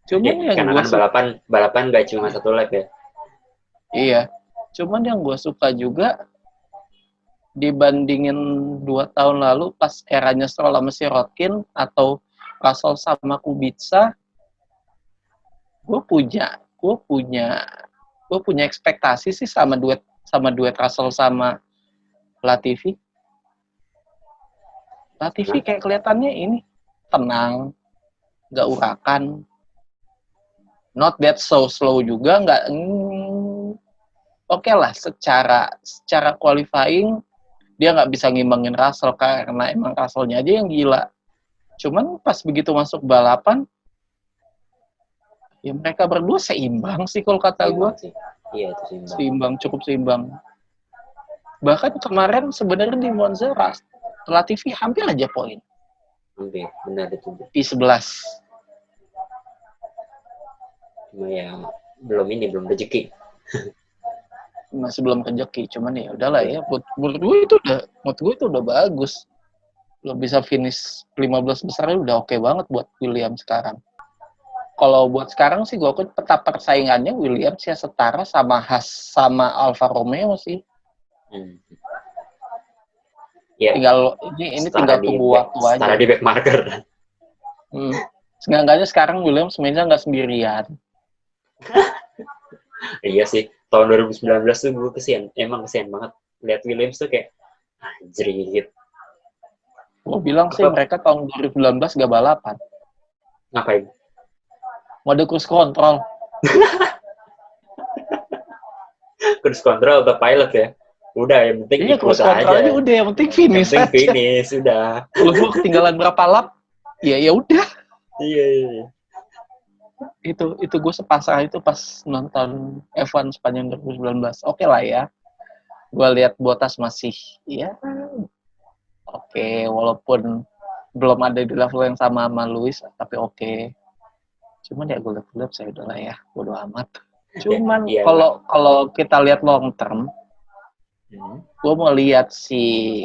Cuman ya, karena kan balapan nggak cuma satu lap ya. Iya. Cuman yang gue suka juga dibandingin 2 tahun lalu pas eranya Stroll sama Sirotkin atau Russell sama Kubica, gue punya ekspektasi sih sama duet Russell sama Latifi. Kayak kelihatannya ini tenang, nggak urakan, not that so slow juga, nggak oke lah, secara qualifying dia nggak bisa ngimbangin Russell karena emang Russell-nya aja yang gila. Cuman pas begitu masuk balapan, ya mereka berdua seimbang sih kalau kata gue. Seimbang sih. Iya, itu seimbang. Seimbang, cukup seimbang. Bahkan kemarin sebenarnya di Monza, Latifi hampir aja poin. Hampir, benar itu. P11. Cuma ya belum rezeki. Masih belum rezeki, cuman ya udahlah ya. Menurut gue itu udah bagus. Lo bisa finish 15 besar udah oke banget buat Williams sekarang. Kalau buat sekarang sih gue akui peta persaingannya Williams ya setara sama Haas sama Alfa Romeo sih. Ya, Tinggal ini tinggal tunggu waktu aja. Setara di back marker. Seenggaknya sekarang Williams mainnya nggak sendirian. Iya sih, tahun 2019 tuh gue kesian banget lihat Williams tuh kayak anjrit. Gue bilang sih mereka tahun 2019 gak balapan. Ngapain? Mode cruise control. Cruise control atau pilot ya? Udah, yang penting Iya, cruise control aja udah, yang penting finish. Yang penting finish, udah. Lu ketinggalan berapa lap? Ya udah. Iya. Itu gue sepasrah itu pas nonton F1 sepanjang 2019. Oke lah ya. Gue lihat Bottas masih ya oke, walaupun belum ada di level yang sama Lewis, tapi oke. Cuman ya gue lihat saya udah lah ya, bodo amat. Cuman kalau kita lihat long term, gue mau lihat sih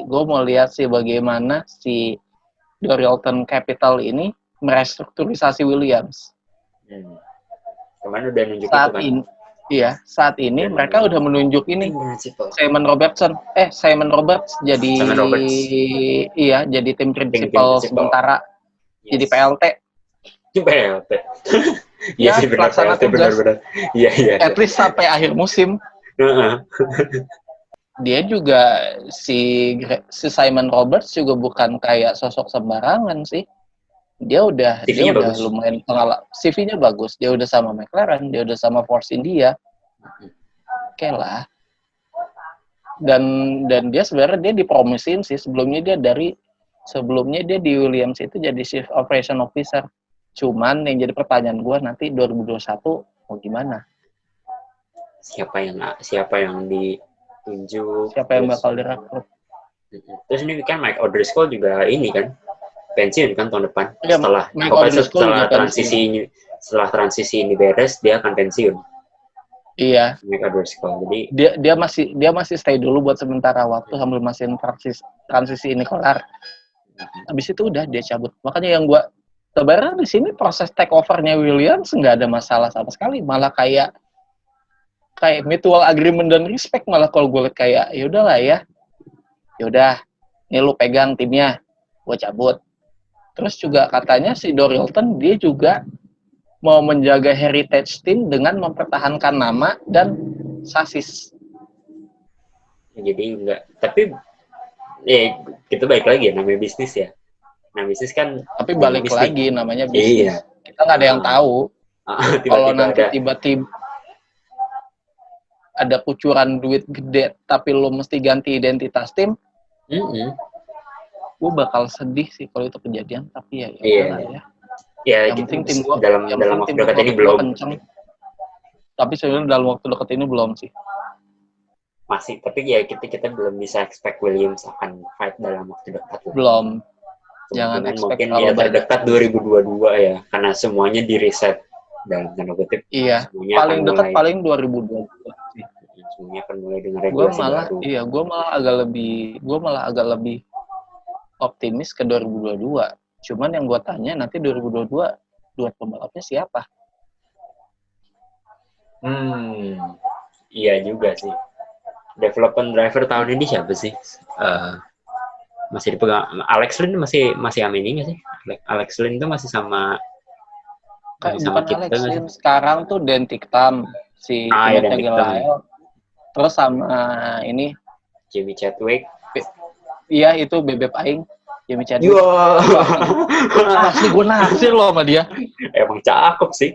bagaimana si Dorilton Capital ini merestrukturisasi Williams. Kemarin udah nunjuk itu kan? Saat ini mereka udah menunjuk ini Simon Roberts jadi jadi tim prinsipal sementara, jadi PLT. Iya sih, benar, PLT benar. Iya. At least sampai akhir musim. Dia juga si Simon Roberts juga bukan kayak sosok sembarangan sih. Dia udah lumayan pengalaman. CV-nya bagus. Dia udah sama McLaren, dia udah sama Force India. Oke lah. Dan dia sebenarnya dipromosin sih sebelumnya dia di Williams itu jadi Chief Operation Officer. Cuman yang jadi pertanyaan gue nanti 2021 mau gimana? Siapa yang ditunjuk? Siapa yang bakal direkrut? Terus ini kan Mike O'Driscoll juga ini kan pensiun kan tahun depan. Ya, setelah transisi ini beres dia akan pensiun. Iya. Mike O'Driscoll. Jadi dia masih stay dulu buat sementara waktu sambil masih transisi ini kelar. Habis itu udah dia cabut. Makanya yang gua sebenarnya di sini proses take over-nya Williams nggak ada masalah sama sekali, malah kayak mutual agreement dan respect, malah kalau gue lihat kayak ya udah ini lu pegang timnya, gue cabut. Terus juga katanya si Dorilton dia juga mau menjaga heritage team dengan mempertahankan nama dan sasis. Jadi enggak, tapi kita balik lagi ya, namanya bisnis ya. Nah, bisnis kan tapi balik lagi namanya bisnis. Iya. Kita nggak ada yang tahu. Kalau nanti tiba-tiba ada kucuran duit gede tapi lo mesti ganti identitas tim, gue bakal sedih sih kalau itu kejadian. Tapi ya ya. Ya, yang penting tim gue dalam waktu dekat ini belum. Tapi sebenarnya dalam waktu dekat ini belum sih. Masih, tapi ya kita belum bisa expect Williams akan fight dalam waktu dekat. Belum. Jangan mungkin ya terdekat 2022 ya, karena semuanya di reset dalam tanda kutip. Iya. Paling dekat paling 2022 sih. Semuanya akan mulai dengan regulasi baru. Gue malah agak lebih optimis ke 2022. Cuman yang gue tanya nanti 2022 duet pembalapnya siapa? Iya juga sih. Development driver tahun ini siapa sih? Masih dipegang Alex Lynn masih Amini nggak sih? Alex Lynn itu masih sama kita Alex Lynn sekarang tuh Dan Ticktam si Gelael, terus sama ini Jimmy Chadwick. Iya itu bebek aing Jimmy Chadwick. Asli gue naksir loh sama dia. Emang cakep sih.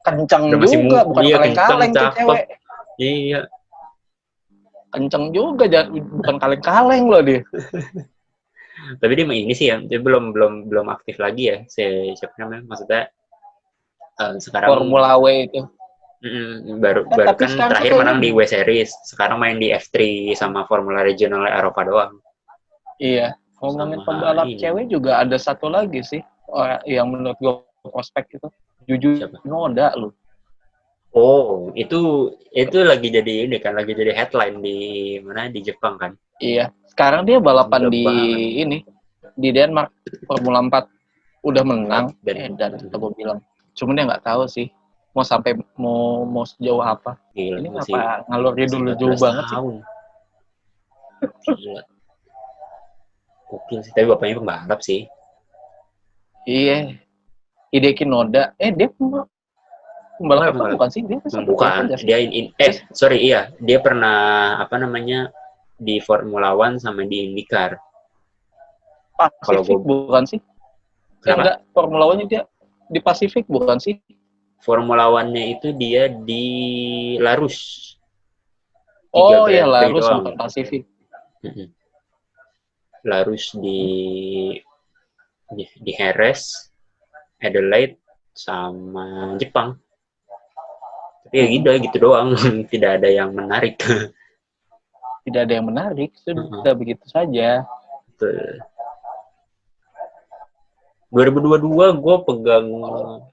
Kencang juga, bukan kaleng-kaleng tuh cewek. Iya. Kenceng juga, bukan kaleng-kaleng loh dia. Tapi dia ini sih ya, dia belum aktif lagi ya. Siapa namanya? Maksudnya sekarang Formula W itu. baru Tapi kan sekarang terakhir tuh menang di kayaknya W Series. Sekarang main di F3 sama Formula Regional Eropa doang. iya, ngomongin Sama pembalap ini. cewek juga ada satu lagi sih yang menurut gue prospek itu Yuji Siapa? Tsunoda loh. Oh, itu lagi jadi ini kan, lagi jadi headline di mana di Jepang kan. Iya, sekarang dia balapan Gila di banget. ini di Denmark Formula 4 udah menang Dan dan gue bilang. Cuman dia nggak tahu sih mau sejauh apa. gila, Ini masih kenapa ngalurnya dulu 19 jauh banget sih? tahun. Gila. Gokil sih, tapi bapaknya pembalap sih. Iya, Hideki Noda. Dia pembalap F1 Pembalap. bukan sih? Dia sempat di F1 Bukan, nggak sih? dia sorry, iya, dia pernah apa namanya di Formula One sama di IndyCar. Kalau Pacific gue bukan sih? kenapa? Enggak, Formula One dia di Pacific bukan sih? Formula One-nya itu dia di Larus. 3 Oh ya Grand Prix Larus doang. bukan Pacific. Larus di Jerez, Adelaide sama Jepang. Tapi ya gitu doang, tidak ada yang menarik. Tidak ada yang menarik, sudah begitu saja. Betul. 2022 gue pegang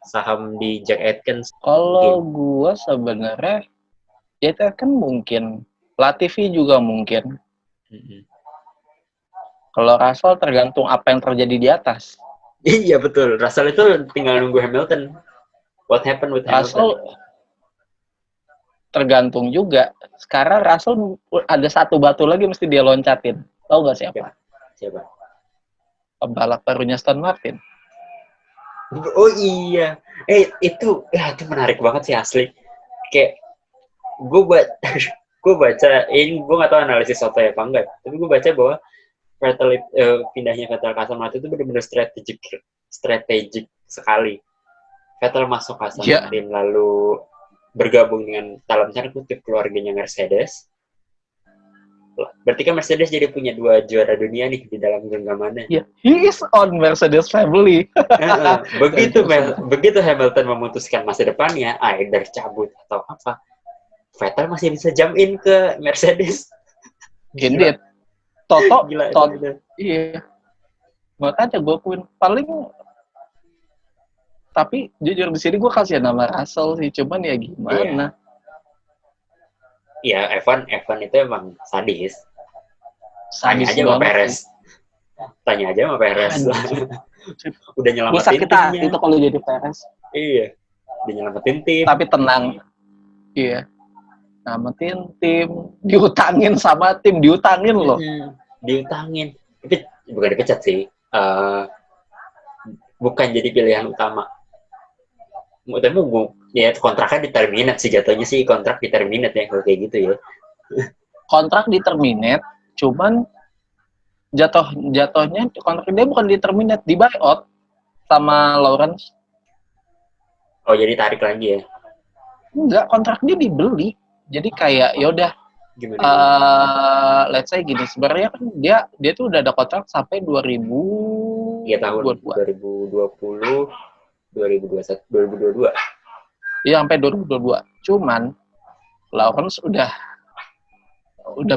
saham di Jack Atkins. Kalau gue sebenarnya ya itu kan mungkin, Latifi juga mungkin. Kalau Russell tergantung apa yang terjadi di atas. Iya betul, Russell itu tinggal nunggu Hamilton. What happened with Russell Hamilton? tergantung juga. Sekarang Russell ada satu batu lagi mesti dia loncatin. Tahu nggak siapa? Siapa? Pembalap barunya Aston Martin. Oh iya, itu menarik banget sih asli. Kayak gue baca ini, gue nggak tahu analisis soto ya apa enggak, tapi gue baca bahwa Vettel pindahnya Vettel ke Aston Martin itu benar-benar strategik sekali. Vettel masuk ke Aston Martin lalu bergabung dengan dalam tanda kutip keluarganya Mercedes. Berarti kan Mercedes jadi punya 2 juara dunia nih di dalam genggamannya. Yeah, he is on Mercedes family. Begitu Hamilton memutuskan masa depannya, either cabut atau apa, Vettel masih bisa jump in ke Mercedes. Indeed. Toto, Gila. Iya. Makanya gue akuin paling, tapi jujur di sini gue kasih nama Russell sih, cuman ya gimana? Iya, F1 itu emang sadis. Tanya aja sama Perez. Tanya aja sama Perez. Udah nyelamatin sakit hati itu kalau jadi Perez. Iya. Udah nyelamatin tim. Tapi tenang. Iya. Nyelamatin tim, diutangin sama tim, diutangin loh. Diutangin. Tapi bukan dipecat sih. Bukan jadi pilihan utama. Tapi ya kontraknya di-terminate sih, jatuhnya sih kontrak di-terminate ya kalau kayak gitu ya. Kontrak di-terminate, cuman jatuhnya kontrak dia bukan di-terminate, di buyout sama Lawrence. Oh, jadi tarik lagi ya? Enggak, kontraknya dibeli. Jadi kayak yaudah, let's say gini, sebenarnya kan dia tuh udah ada kontrak sampai 2000 ya tahun 2020 2021 2022. Iya, sampai 2022. Cuman Lawrence udah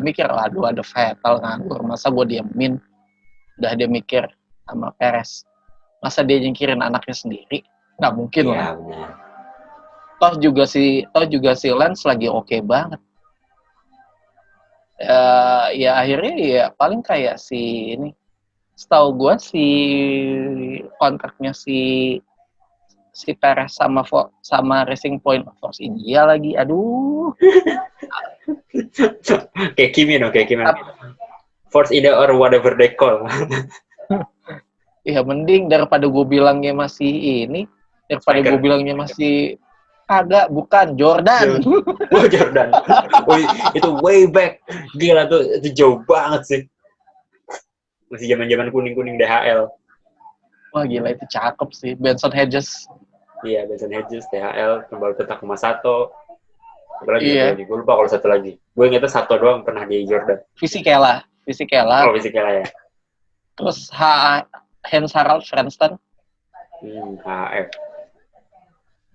mikir, aduh ada Vettel nganggur, masa gue diemin. Udah dia mikir sama Perez, masa dia nyingkirin anaknya sendiri? Nggak mungkin lah. Benar. Toh juga si Lance lagi oke banget. Ya akhirnya ya paling kayak si ini, setahu gue si kontraknya si Perez sama Racing Point Force India lagi, aduh. Kayak Kimi. Force India or whatever they call. Ya mending daripada gue bilangnya masih ini, daripada gue bilangnya masih bukan Jordan. Jordan. Itu way back. Gila tuh, itu jauh banget sih. Masih zaman-zaman kuning-kuning DHL. Wah gila, itu cakep sih. Benson Hedges. Iya, Benson Hedges, DHL, kembali ke Takuma Sato. Satu lagi, gue lupa kalau satu lagi. Gue ingetnya Sato doang pernah di Jordan. Fisichella. Oh, Fisichella ya. Terus Hans Harald Frensten HF.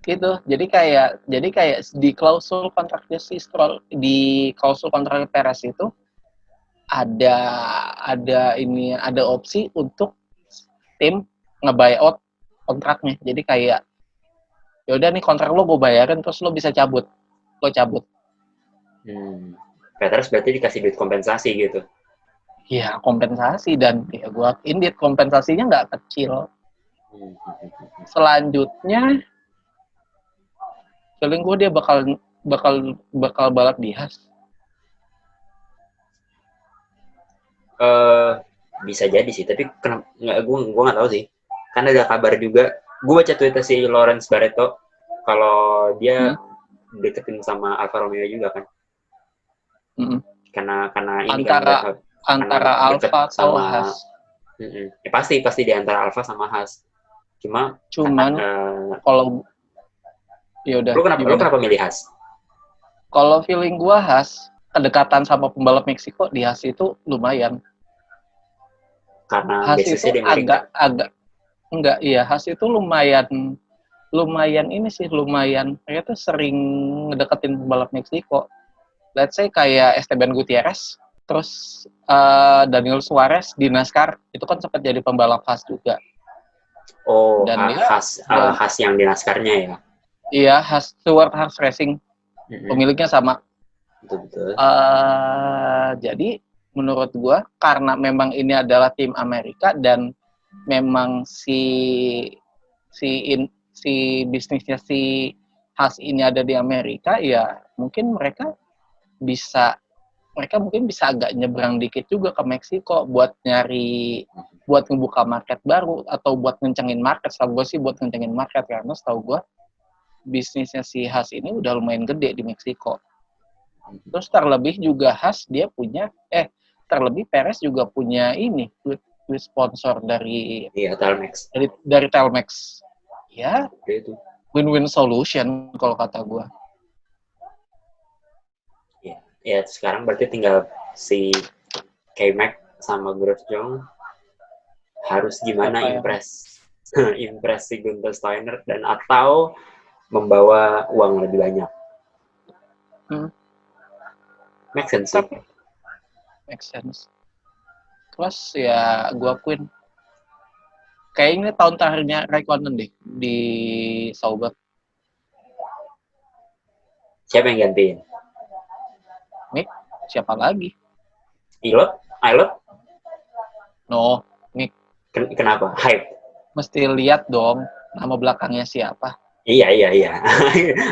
gitu. Jadi kayak di klausul kontraknya si Stroll, di klausul kontrak Perez itu ada opsi untuk tim nge-buyout kontraknya. Jadi kayak ya udah nih kontrak lo gue bayarin terus lo bisa cabut. Lo cabut. Petrus berarti dikasih duit kompensasi gitu. Ya kompensasi dan ya gue akuin kompensasinya nggak kecil. Selanjutnya feeling gue dia bakal balap di Haas. Bisa jadi sih, tapi kenapa gue nggak tahu sih. Karena ada kabar juga, gue baca Twitter si Lawrence Barretto kalau dia deketin sama Alfa Romeo juga kan. Karena ini antara Alfa atau Haas. Pasti di antara Alfa sama Haas. Cuman kalau ya udah. Lu kenapa milih Haas? Kalau feeling gua Haas, kedekatan sama pembalap Meksiko di Haas itu lumayan. Karena Haas itu agak enggak, iya Haas itu lumayan ini sih, lumayan mereka tuh sering ngedeketin pembalap Meksiko. Let's say kayak Esteban Gutierrez, terus Daniel Suarez di NASCAR itu kan sempat jadi pembalap Haas juga. Oh, dan Haas yang di NASCAR-nya ya? Iya, Stewart Haas Racing. Pemiliknya sama. Betul. Jadi menurut gua karena memang ini adalah tim Amerika dan memang si bisnisnya si Haas ini ada di Amerika, ya mungkin mereka mungkin bisa agak nyebrang dikit juga ke Meksiko buat ngebuka market baru atau buat ngencengin market. Setahu gue sih buat ngencengin market, karena setahu gue bisnisnya si Haas ini udah lumayan gede di Meksiko. Terus terlebih juga Haas dia punya terlebih Perez juga punya ini duit sponsor dari Telmex. Dari Telmex. Ya, itu win-win solution kalau kata gue. Ya sekarang berarti tinggal si K-Mac sama Grosjean harus gimana impress si Gunther Steiner dan atau membawa uang lebih banyak. Make sense sih. Make sense. Terus ya gue akuin kayaknya tahun terakhirnya Raikkonen deh di Sauber. Siapa yang gantiin? Mick, siapa lagi? Ilot? No, Mick. Kenapa? Hype? Mesti lihat dong nama belakangnya siapa. Iya.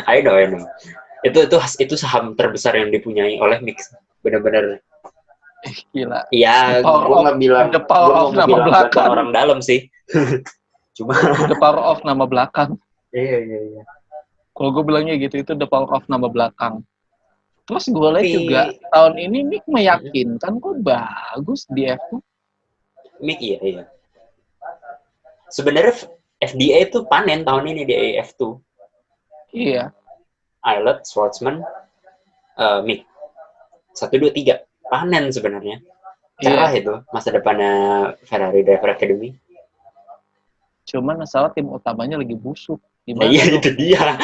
I know. Itu saham terbesar yang dipunyai oleh Mick. Benar-benar. Gila. Iya, gue nggak bilang. The power of nama belakang. Orang dalam sih. Cuma. The power of nama belakang. Iya. Kalau gue bilangnya gitu, itu the power of nama belakang. Terus gue lihat juga tahun ini Mick meyakinkan kok bagus di F2. Mick iya. Sebenarnya FDA itu panen tahun ini di F2. Iya. Ilott, Schwartzman, Mick. 1, 2, 3. Panen sebenarnya. Cerah itu masa depannya Ferrari Driver Academy. Cuman masalah tim utamanya lagi busuk. Itu dia.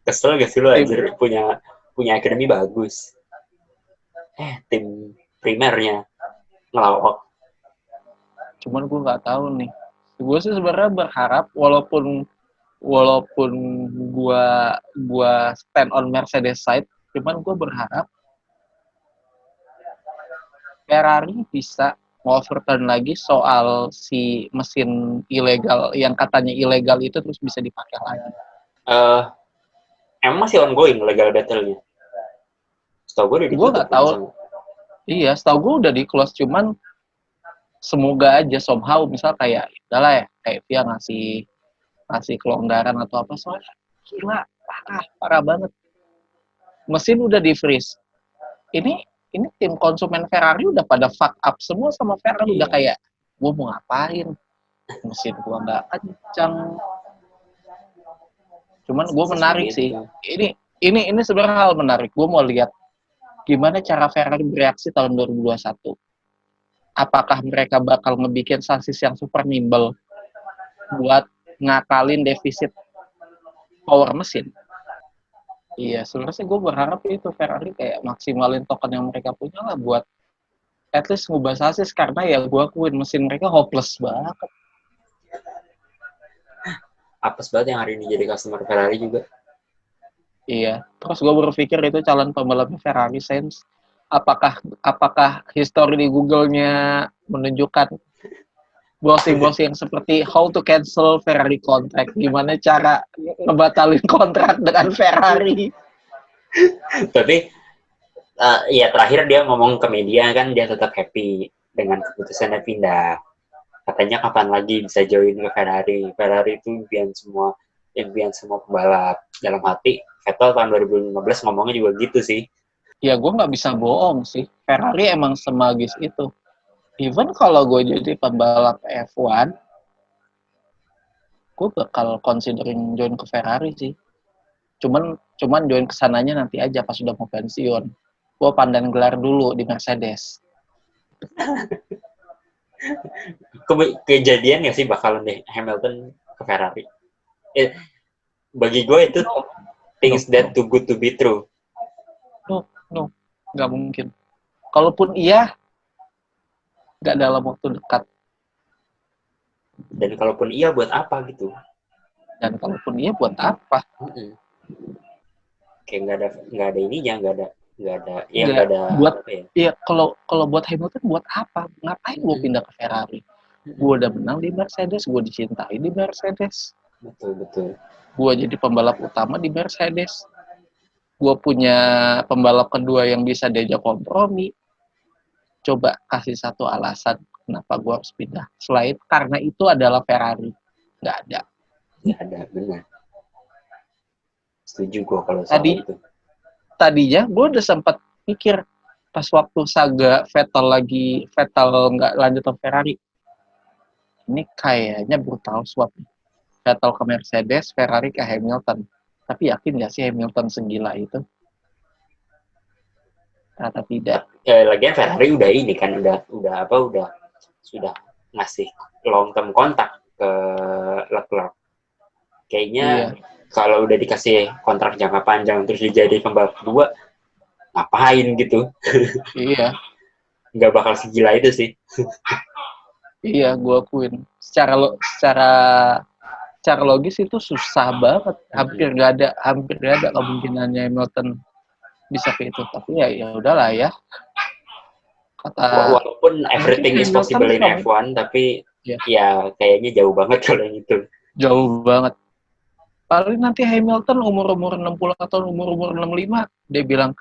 Kesel gak sih lo anjir punya akademi bagus. Tim primernya ngelawak. Cuman gue nggak tahu nih. Gue sih sebenarnya berharap walaupun gue stand on Mercedes side, cuman gue berharap Ferrari bisa overturn lagi soal si mesin ilegal yang katanya ilegal itu terus bisa dipakai lagi. Emang masih ongoing legal battle-nya? Setahu gue udah ditutup. Gue nggak tahu. Iya, setahu gue udah di close, cuman semoga aja somehow misal kayak udahlah ya kayak dia ngasih kelonggaran atau apa, soalnya gila parah banget. Mesin udah di freeze. Ini tim konsumen Ferrari udah pada fuck up semua sama Ferrari. Udah kayak gue mau ngapain, mesin gue nggak kencang. Cuman gue menarik sih. Ini sebenarnya hal menarik. Gue mau lihat gimana cara Ferrari bereaksi tahun 2021? Apakah mereka bakal ngebikin sasis yang super nimble buat ngakalin defisit power mesin? Iya, sebenarnya sih gue berharap itu Ferrari kayak maksimalin token yang mereka punya lah buat at least ngubah sasis, karena ya gue akuin mesin mereka hopeless banget. Apes banget yang hari ini jadi customer Ferrari juga. Iya, terus gue berpikir itu calon pembalap Ferrari Sainz. Apakah history di Google-nya menunjukkan browsing yang seperti how to cancel Ferrari contract, gimana cara ngebatalin kontrak dengan Ferrari. Tapi ya terakhir dia ngomong ke media kan dia tetap happy dengan keputusannya pindah. Katanya kapan lagi bisa join ke Ferrari. Ferrari itu impian semua pembalap. Dalam hati, Vettel tahun 2015 ngomongnya juga gitu sih. Ya gue nggak bisa bohong sih, Ferrari emang semagis itu. Even kalau gue jadi pembalap F1, gue bakal considering join ke Ferrari sih. Cuman join kesananya nanti aja pas sudah mau pensiun. Gue pandan gelar dulu di Mercedes. Kejadian nggak sih bakalan deh Hamilton ke Ferrari? Bagi gue itu things that too good to be true. No, nggak mungkin. Kalaupun iya, nggak dalam waktu dekat. Dan kalaupun iya, buat apa gitu? Dan kalaupun iya, buat apa? Kayak nggak ada ininya, nggak ada. Buat ya kalau buat Hamilton buat apa? Ngapain gue pindah ke Ferrari? Gue udah menang di Mercedes, gue dicintai di Mercedes. Betul. Gue jadi pembalap utama di Mercedes. Gue punya pembalap kedua yang bisa diajak kompromi. Coba kasih satu alasan kenapa gue harus pindah. Selain karena itu adalah Ferrari. Nggak ada, benar. Setuju gue kalau soal itu. Tadinya gue udah sempat mikir pas waktu saga Vettel nggak lanjut ke Ferrari. Ini kayaknya brutal swap. Vettel ke Mercedes, Ferrari ke Hamilton. Tapi yakin nggak sih Hamilton segila itu? Ternyata tidak. Lagian Ferrari udah ini kan sudah ngasih long term kontak ke Leclerc. Kayaknya kalau udah dikasih kontrak jangka panjang terus dijadi pembalap kedua, ngapain gitu? Iya. Nggak bakal segila itu sih. Iya, gue akuin. Secara logis itu susah banget. Hampir nggak ada kemungkinannya Hamilton bisa ke itu. Tapi ya udahlah ya. Walaupun everything is possible in F1, tapi ya kayaknya jauh banget kalau yang itu. Jauh banget. Paling nanti Hamilton umur 60 atau umur 65, dia bilang,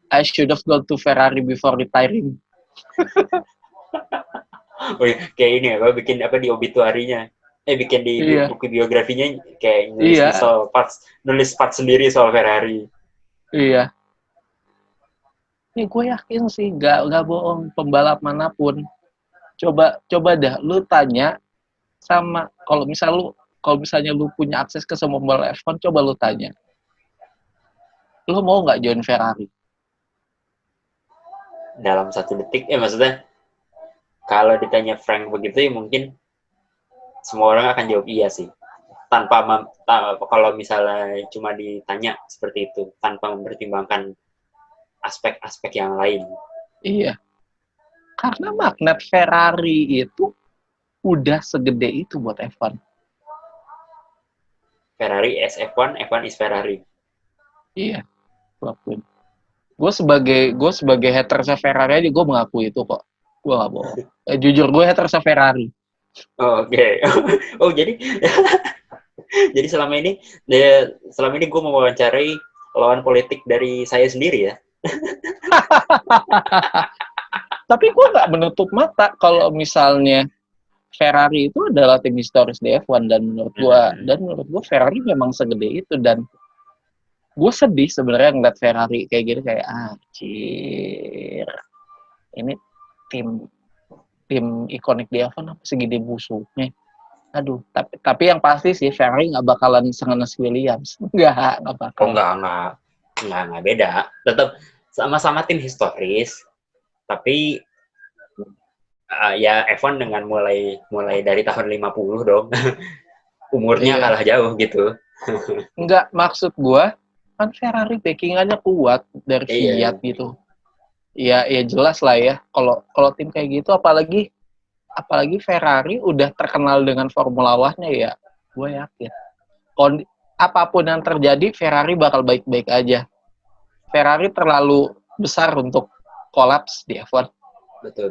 I should have gone to Ferrari before retiring. Oh iya, kayak ini ya, bikin di obituarinya. Bikin di buku biografinya kayak nulis part sendiri soal Ferrari. Iya. Ini gue yakin sih, nggak bohong, pembalap manapun. Coba dah, lu tanya sama, kalau misalnya lu punya akses ke semua pembalap F1, coba lu tanya. Lu mau nggak join Ferrari? Dalam 1 detik, maksudnya, kalau ditanya Frank begitu ya mungkin semua orang akan jawab iya sih. Kalau misalnya cuma ditanya seperti itu, tanpa mempertimbangkan aspek-aspek yang lain. Iya. Karena magnet Ferrari itu udah segede itu buat F1. Ferrari is F1, F1 is Ferrari. Iya, gue sebagai hater Ferrari aja gue mengakui itu kok. Gue gak bohong. Jujur gue hater Ferrari. Oke. Jadi jadi selama ini gue mewawancarai lawan politik dari saya sendiri ya. Tapi gue nggak menutup mata kalau misalnya Ferrari itu adalah tim historis di F1 dan menurut gue Ferrari memang segede itu, dan gue sedih sebenarnya ngeliat Ferrari kayak gitu, kayak anjir, ini tim ikonik di F1 apa segede busuknya. Aduh, tapi yang pasti sih Ferrari nggak bakalan sengenes Williams. Nggak bakal. Nggak beda. Tetap sama-sama tim historis, tapi ya F1 dengan mulai dari tahun 50 dong. Umurnya Iya. kalah jauh gitu. Enggak, maksud gua kan Ferrari backingannya kuat dari Iya. Fiat gitu. Ya jelas lah ya. Kalau tim kayak gitu, apalagi Ferrari udah terkenal dengan Formula One-nya ya. Gue yakin. Apapun yang terjadi, Ferrari bakal baik-baik aja. Ferrari terlalu besar untuk kolaps di F1. Betul.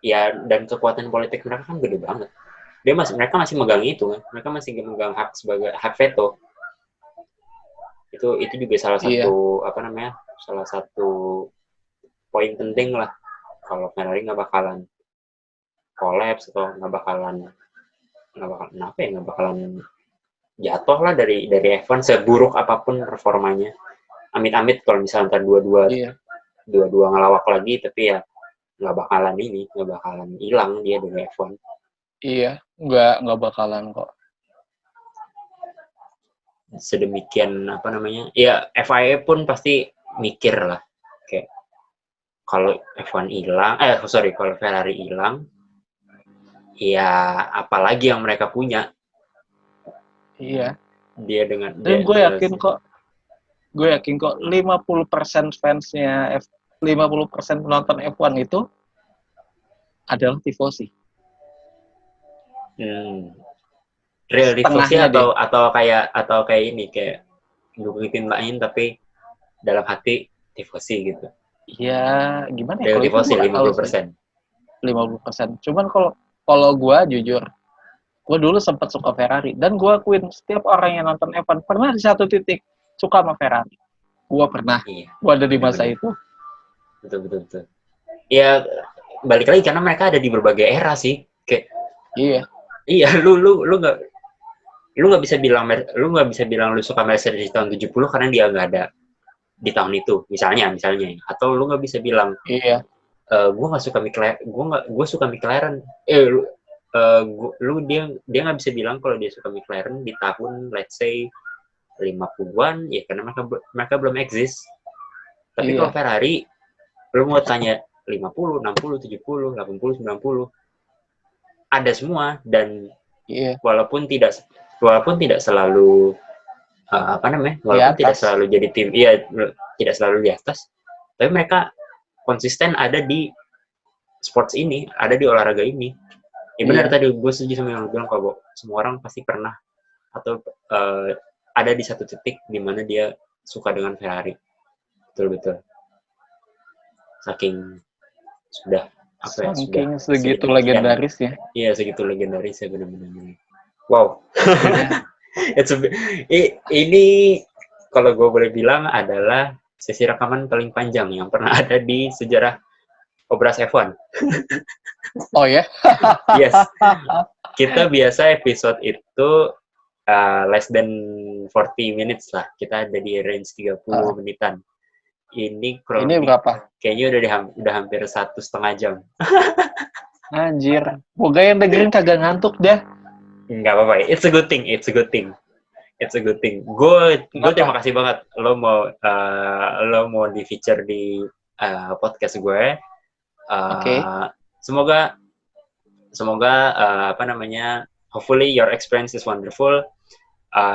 Ya, dan kekuatan politik mereka kan gede banget. Mereka masih megang itu kan. Mereka masih megang hak sebagai hak veto. Itu juga salah satu salah satu poin penting lah. Kalau Ferrari nggak bakalan kolaps atau nggak bakalan jatuh lah dari F1 seburuk apapun performanya. Amit-amit kalau misalnya ntar dua-dua ngelawak lagi, tapi ya nggak bakalan hilang dia dari F1. Iya, nggak bakalan kok. Sedemikian ya FIA pun pasti mikir lah, kayak kalau F1 hilang, kalau Ferrari hilang, ya apalagi yang mereka punya. Iya. Dia dengan Dan gue yakin kok 50% fansnya 50% penonton F1 itu adalah tifosi. Real tifosi atau kayak ini, kayak dukung tim lain tapi dalam hati tifosi gitu. Iya, gimana ya? Real tifosi 50%. 50%. Cuman kalau gue jujur, gue dulu sempat suka Ferrari, dan gue akuin setiap orang yang nonton F1 pernah di satu titik suka sama Ferrari. Gue pernah. Iya. Gue ada di masa itu. Betul. Ya balik lagi karena mereka ada di berbagai era sih. Kayak Iya, lu nggak bisa bilang lu suka Mercedes di tahun 70 karena dia nggak ada di tahun itu, misalnya. Atau lu nggak bisa bilang gue nggak suka McLaren, gue suka McLaren. Dia nggak bisa bilang kalau dia suka McLaren di tahun let's say 50-an, ya karena mereka belum eksis. Tapi kalau Ferrari, lu mau tanya 50, 60, 70, 80, 90, ada semua. Dan walaupun tidak selalu tidak selalu jadi tim, tidak selalu di atas, tapi mereka konsisten ada di sports ini, ada di olahraga ini. Ya benar, tadi gue setuju sama yang lu bilang, kalau semua orang pasti pernah atau ada di satu titik di mana dia suka dengan Ferrari. Betul. Saking segitu legendaris ya. Iya, segitu legendaris ya, benar-benar. Wow. Ini kalau gue boleh bilang adalah sesi rekaman paling panjang yang pernah ada di sejarah Obras F1. Oh ya? Yes. Kita biasa episode itu less than 40 minutes lah. Kita ada di range 30 menitan. Ini berapa? Kayaknya udah hampir 1,5 jam. Anjir. Moga yang dengerin kagak ngantuk dah. Nggak apa-apa. It's a good thing. Gue terima kasih banget lo mau di feature di podcast gue. Semoga hopefully your experience is wonderful,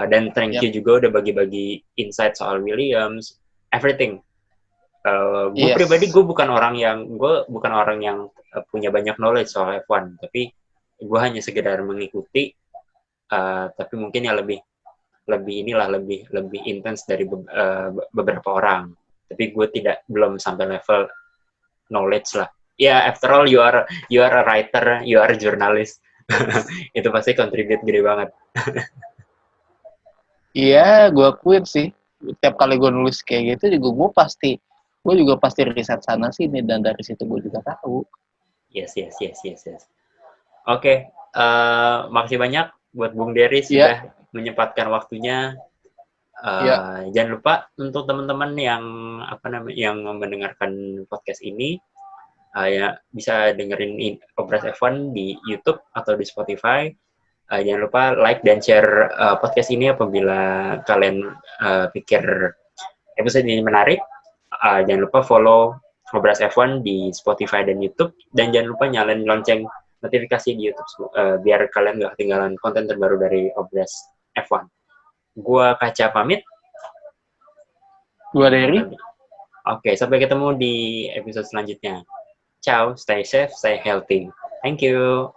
dan thank you juga udah bagi-bagi insight soal Williams, everything. Gue pribadi bukan orang yang punya banyak knowledge soal F1, tapi gue hanya sekedar mengikuti, tapi mungkin ya lebih intens dari beberapa orang. Tapi gue belum sampai level knowledge lah. Ya, after all you are a writer, you are a journalist. Itu pasti contribute gede banget. Iya, gue akuin sih. Tiap kali gue nulis kayak gitu juga gue juga pasti riset sana sini, dan dari situ gue juga tahu. Yes. Oke, makasih banyak buat Bung Dery sudah menyempatkan waktunya. Jangan lupa untuk teman-teman yang mendengarkan podcast ini, bisa dengerin Obras F1 di YouTube atau di Spotify. Jangan lupa like dan share podcast ini apabila kalian pikir episode ini menarik. Jangan lupa follow Ngobras F1 di Spotify dan YouTube, dan jangan lupa nyalain lonceng notifikasi di YouTube biar kalian nggak ketinggalan konten terbaru dari Ngobras F1. Gua Kaca pamit. Gua Derry. Oke, sampai ketemu di episode selanjutnya. Ciao, stay safe, stay healthy. Thank you.